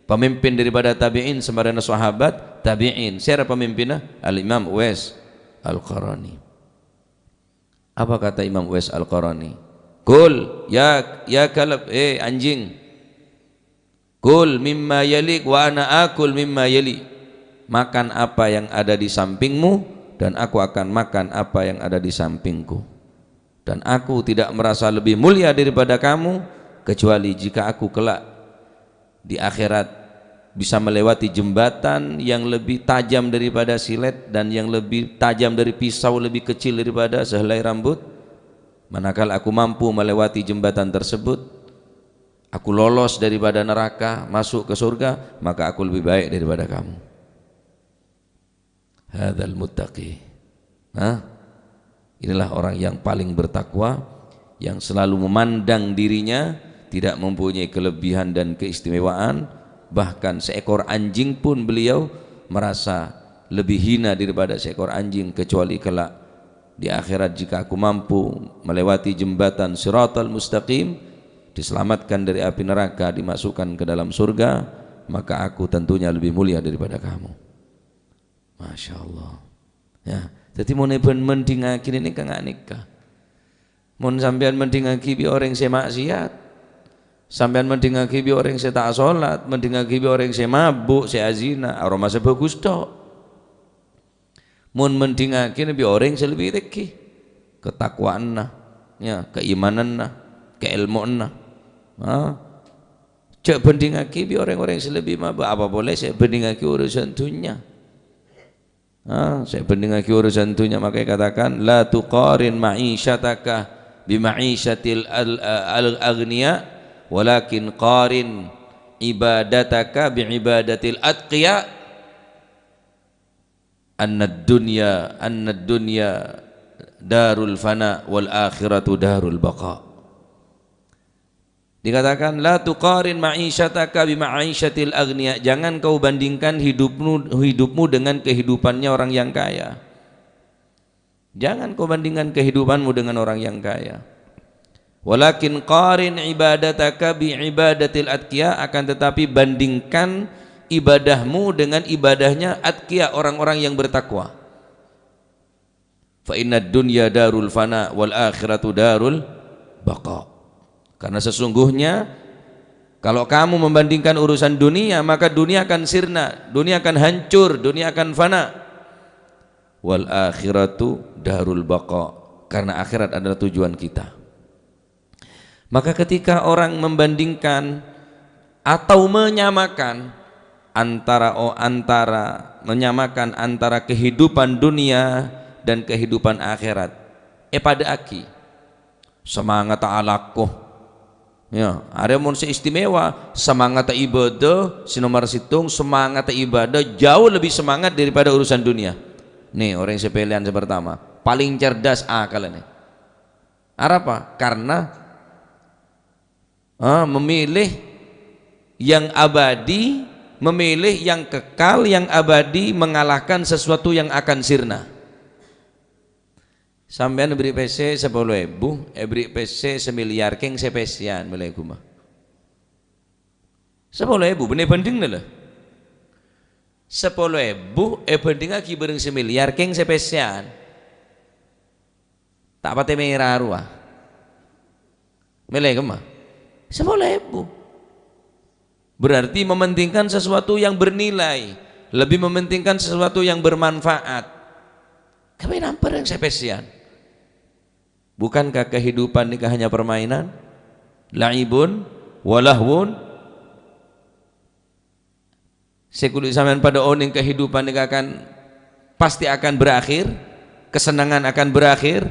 pemimpin daripada tabi'in sembarang sahabat tabi'in. Siapa pemimpinnya? Al-Imam Uwais Al-Qarani. Apa kata Imam Uwais Al-Qarani? Kul ya kalab, anjing, kul mimma yalik wa ana akul mimma yali. Makan apa yang ada di sampingmu dan aku akan makan apa yang ada di sampingku. Dan aku tidak merasa lebih mulia daripada kamu kecuali jika aku kelak di akhirat bisa melewati jembatan yang lebih tajam daripada silet dan yang lebih tajam dari pisau, lebih kecil daripada sehelai rambut. Manakala aku mampu melewati jembatan tersebut, aku lolos daripada neraka masuk ke surga, maka aku lebih baik daripada kamu. Hadzal muttaqi. Inilah orang yang paling bertakwa, yang selalu memandang dirinya tidak mempunyai kelebihan dan keistimewaan. Bahkan seekor anjing pun beliau merasa lebih hina daripada seekor anjing, kecuali kelak di akhirat jika aku mampu melewati jembatan Siratal Mustaqim, diselamatkan dari api neraka, dimasukkan ke dalam surga, maka aku tentunya lebih mulia daripada kamu. Masya Allah ya. Jadi mau mendingakin ini kan nikah, mau sampean mendingaki bi orang saya maksiat, sampean mendingaki bi orang saya tak sholat, mendingaki bi orang saya mabuk, saya zina, orang masa bagus tok. Mun mendingaki bi orang saya lebih tinggi ketakwaan nah, ya, keimanan nah, keilmuan nah. Cek bandingaki bi orang-orang yang lebih mabuk, apa boleh saya bandingaki urusan dunia. Saya bandingaki urusan dunia, makanya katakan la tuqarin ma'isyataka bi ma'isyatil al-aghniya walakin qarin ibadataka bi ibadatil atqiya. Annad dunya darul fana wal akhiratu darul baqa. Dikatakan la tuqarin ma'isyataka bi ma'isyatil aghniya, jangan kau bandingkan hidupmu dengan kehidupannya orang yang kaya. Jangan kau bandingkan kehidupanmu dengan orang yang kaya. Walakin qarin ibadataka bi ibadatil atqiya, akan tetapi bandingkan ibadahmu dengan ibadahnya atqiya, orang-orang yang bertakwa. Fa innad dunya darul fana wal akhiratu darul baqa. Karena sesungguhnya kalau kamu membandingkan urusan dunia, maka dunia akan sirna, dunia akan hancur, dunia akan fana. Wal akhiratu darul baqa, karena akhirat adalah tujuan kita. Maka ketika orang membandingkan atau menyamakan antara kehidupan dunia dan kehidupan akhirat, pada aki semangat alakoh. Ya, ada mun istimewa semangat ibadah sinomar situng, semangat ibadah jauh lebih semangat daripada urusan dunia. Nih orang sepelean pertama, paling cerdas akal ini. Apa? Karena memilih yang abadi, memilih yang kekal, yang abadi, mengalahkan sesuatu yang akan sirna. Sampean beri PC 10.000, beri PC 1 miliar keng sepesian mulai kuma. 10.000 bener banding lah. 10.000 banding aki bareng 1 miliar keng sepesian. Tak pate merah ruah. Mulai kuma. 10.000. Berarti mementingkan sesuatu yang bernilai, lebih mementingkan sesuatu yang bermanfaat. Kami nampak yang sepesian. Bukankah kehidupan ini hanya permainan? La'ibun walahwun. Sekulit sampean pada oning kehidupan ini pasti akan berakhir, kesenangan akan berakhir.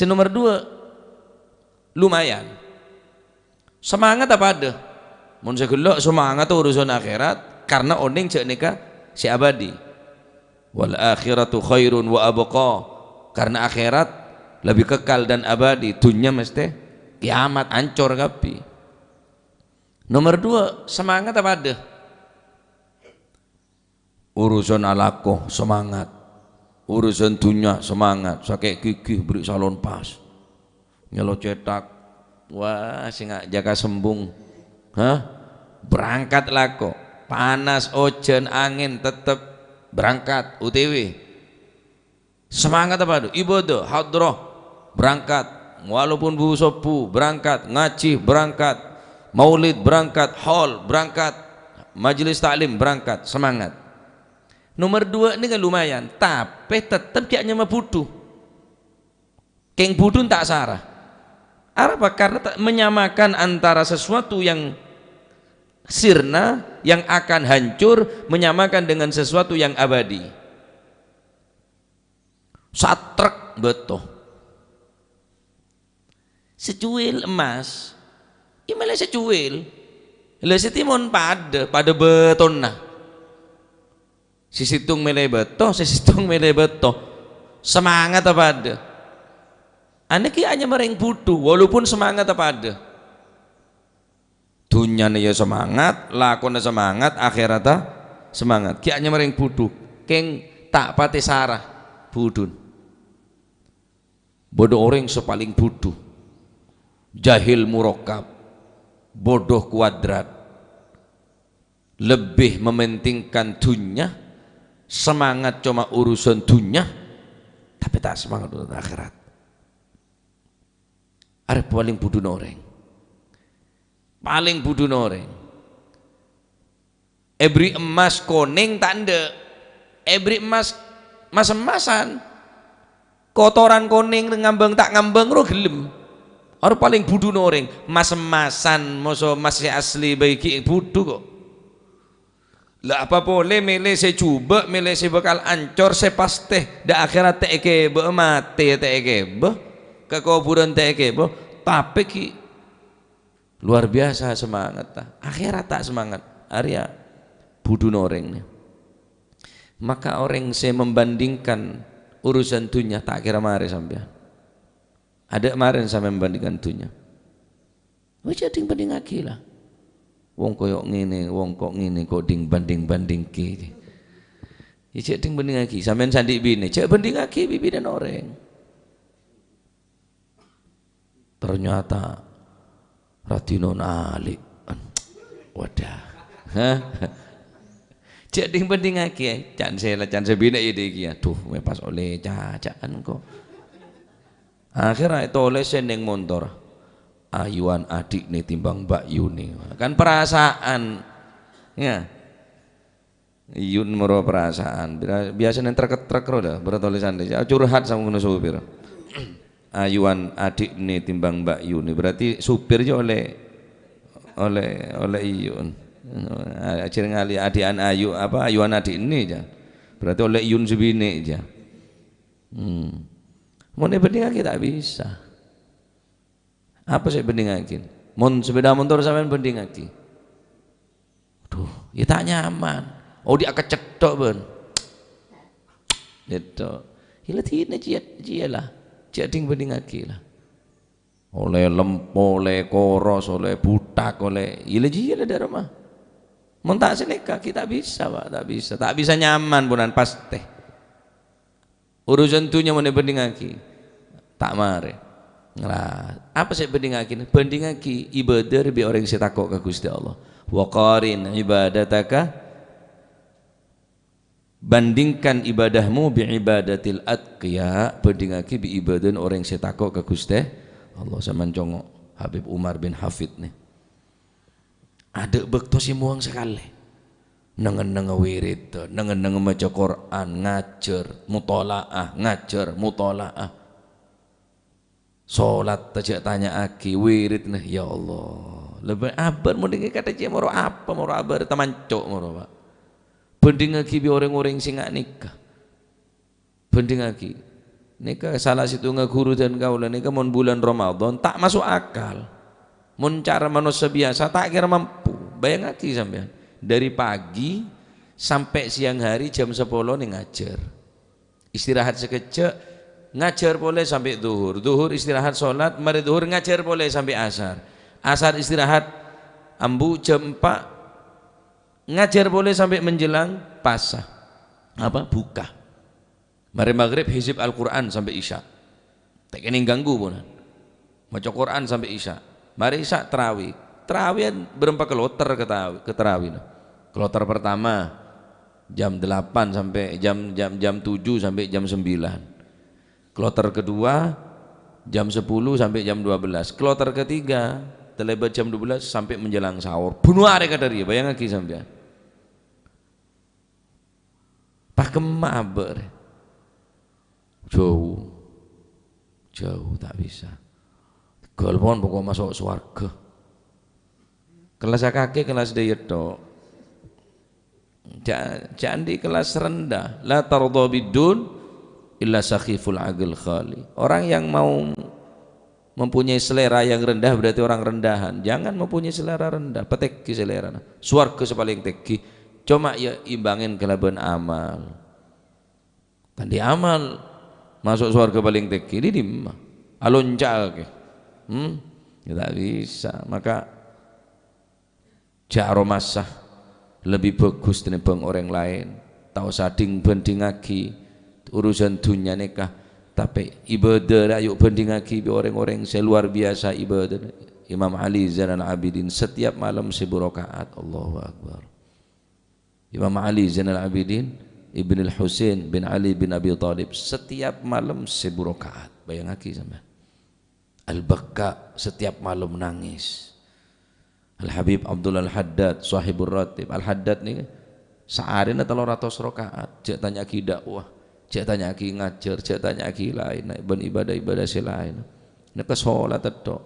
Nomor 2, lumayan. Semangat apa ada? mun segelok semangat urusan akhirat karena oning cek nikah si abadi. Wal akhiratu khairun wa abqa, karena akhirat lebih kekal dan abadi. Dunia mesti kiamat hancur kapi. Nomor 2, semangat apa ada? Urusan alakoh semangat, urusan dunia semangat, sakit gigih beri salon pas, nyelo cetak, wah sing jaga sembung, berangkat lako, panas ojen angin tetap berangkat UTW. Semangat apa itu? Ibadah hadrah berangkat, walaupun bu sopu berangkat, ngaji berangkat, maulid berangkat, haul berangkat, majelis taklim berangkat, semangat. Nomor 2 ini kan lumayan, tapi tetap kayaknya butuh. Keng butuh tak sarah. Apa? Karena menyamakan antara sesuatu yang sirna, yang akan hancur, menyamakan dengan sesuatu yang abadi. Satrek betul. Secuil emas, imalah secuil. Lah setimon pada beton nah. Si situng mele beto, si situng mele beto. Semangat apa ada? Anak hanya mereng butuh, walaupun semangat apa ada? Dunyanya ya semangat, lakonnya semangat, akhiratnya semangat. Hanya mereng butuh, keng tak pati sarah, budun. Bodoh orang sepaling butuh, jahil murakkab, bodoh kuadrat, lebih mementingkan dunya. Semangat cuma urusan dunia, tapi tak semangat urusan akhirat. Ada paling budu noreng, paling budu noreng. Ebri emas koneng tanda, ebri emas mas-emasan, kotoran koneng ngambang tak ngambang ro gelem. Ada paling budu noreng, mas-emasan, moso masih asli baiki budu kok. Lah apa boleh milih saya coba milih saya bakal ancor saya pasti dah akhirat teke be mati teke be kekuburan teke be, tapi ki luar biasa semangat ta. Akhirat tak semangat Arya budu noreng nih. Maka orang saya membandingkan urusan dunia tak kira mari sampean ada kemarin saya membandingkan dunia wajah ding banding lagi lah. Wong koyok ngene, wong kok ngene, kok ding banding ki. Ya cek ding banding lagi, sampean sandi bini, cek banding lagi bibi dan orang. Ternyata Ratino nalik, wadah, cek ding banding lagi, can saya bini ide kia, tuh, pas oleh cacaan kok. Akhirnya itu oleh seneng motor. Ayuan adik nih timbang Mbak Yuni kan perasaan ya Yun mero perasaan biasanya trek roda bertulisan deh curhat sama guna supir. Ayuan adik nih timbang Mbak Yuni berarti supir aja oleh Yun akhir ngali adian ayu apa ayuan adik ini aja berarti oleh Yun sebini aja. Mau nebending kita bisa. Apa saya bandingakin? Mon sepeda motor sampean bandingake. Duh, ya tak nyaman. Oh dia kecetok ben. Gitu. Hila tine lah. Jading bandingake lah. Oleh lempo, oleh koros, oleh butak, oleh hila jia dari rumah. Mon tak seneka kita bisa, Pak, tak bisa. Tak bisa nyaman bunan pasti. Urusan tunya mau bandingake. Tak mare. Nah, apa saya bandingakin? Bandingaki ibadah bi orang yang takut ke Gusti Allah. Wa qarin ibadataka, bandingkan ibadahmu bi ibadatil atqiya, bandingaki bi ibadah orang yang takut ke Gusti Allah. Zaman congo Habib Umar bin Hafid nih. Ada bekto si muang sekali. Nengen wirid, nengen maca Quran, ngajar mutolaah. Solat tajak tanya aki wirid nah ya Allah lebih abar mending kata cie moro apa moro abar tamancok moro Pak banding lagi bi orang-orang sing nikah banding lagi nikah salah situ guru dan kaula nikah mon bulan Ramadan tak masuk akal mon cara manusia biasa tak kira mampu Bayangake sampean, dari pagi sampai siang hari jam 10 nih ngajar. Istirahat sekejap, ngajar boleh sampai duhur. Duhur istirahat sholat, mari duhur ngajar boleh sampai asar. Asar istirahat ambu jam 4, ngajar boleh sampai menjelang pasah. Buka. Mari maghrib hizib Al-Quran sampai isya. Tak kena ganggu pun. Baca Quran sampai isya. Mari isya terawih. Terawih berempat kloter ke terawih. Kloter pertama jam 8 sampai jam 7 sampai jam 9. Kloter kedua jam 10 sampai jam 12. Kloter ketiga terlebat jam 12 sampai menjelang sahur. Bunuh hari kadari, bayang lagi sampean. Pak kemaber. Jauh tak bisa. Golpon pokok masuk swarga. Kelas kaki kelas dayet tok. Jangan di kelas rendah. La tardha bidun illa sakhiful aqil khali. Orang yang mau mempunyai selera yang rendah berarti orang rendahan. Jangan mempunyai selera rendah, peteki selera. Swarga sepaling teki. Cuma ya imbangin kelaban amal. Tadi amal masuk swarga paling teki ini dimah. Alonca ke. Tidak bisa. Maka jaromasah lebih bagus daripada orang lain. Tahu sading bandingaki urusan dunia nikah, tapi ibadah yuk bandingaki orang-orang seluar biasa ibadah. Imam Ali Zainal Abidin setiap malam 1000 rakaat. Allahu Akbar. Imam Ali Zainal Abidin Ibn al-Husain bin Ali bin Abi Thalib setiap malam 1000 rakaat. Bayangaki sama. Al-Bakka setiap malam menangis. Al-Habib Abdul Al-Haddad sahibur ratib. Al-Haddad ni sehari na 300 rakaat. Cek tanya ki dakwah, cek tanya ki ngajar, cek tanya ki lain, ben ibadah-ibadah selain. Nek salat tok.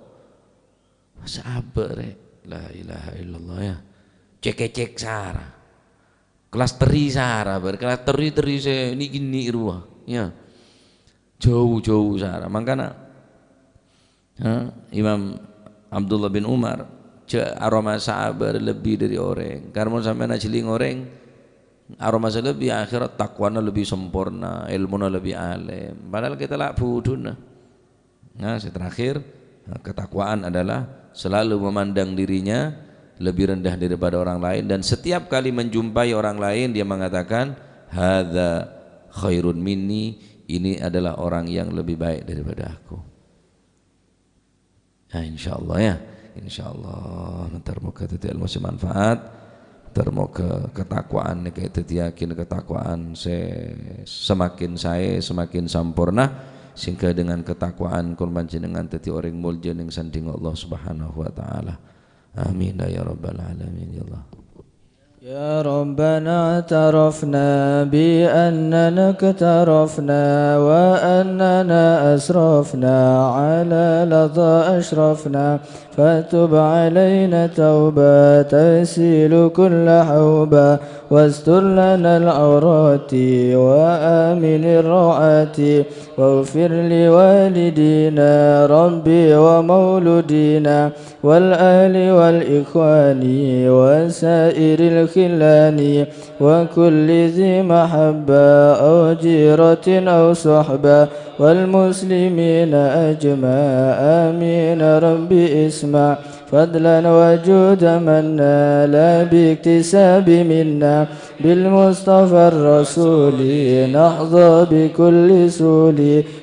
Sabar la ilaha illallah ya. Cek sara. Kelas teri sara ber, kelas teri se niki ruah ya. Jauh sara. Makana Imam Abdullah bin Umar aroma sabar lebih dari orang. Karena sampai najiling orang aroma lebih akhirat takwana lebih sempurna, ilmunya lebih alim. Padahal kita lah budun. Nah, terakhir ketakwaan adalah selalu memandang dirinya lebih rendah daripada orang lain dan setiap kali menjumpai orang lain dia mengatakan hadza khairun minni, ini adalah orang yang lebih baik daripada aku. Nah, insyaallah ya. Insyaallah ntar moga dadi ilmu manfaat, ntar moga ketakwaan kayak dadi yakin ketakwaan semakin semakin sampurna sehingga dengan ketakwaan kun panjenengan dadi orang mulya ning sanding Allah Subhanahu wa taala. Amin ya rabbal alamin ya Allah. يا ربنا اعترفنا بأننا اقترفنا وأننا أسرفنا على لظى أشرفنا فتب علينا توبة تسيل كل حوبة واستر لنا العورات وآمن الروعات واغفر لوالدينا ربي ومولودينا والأهل والإخوان وسائر الخلان وكل ذي محبة أو جيرة أو صحبة والمسلمين أجمع آمين ربي اسمع فضلا وجود منا لا باكتساب منا بالمصطفى الرسول نحظى بكل سول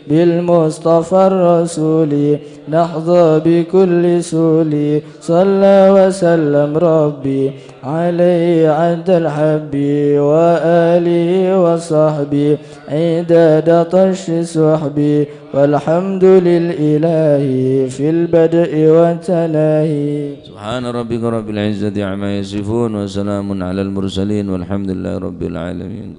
بالمصطفى الرسول نحظى بكل سول صلى وسلم ربي عليه عد الحب وآله وصحبه عداد طش صحبي والحمد للإله في البدء والتناهي سبحان ربك رب العزة عما يصفون وسلام على المرسلين والحمد لله رب العالمين.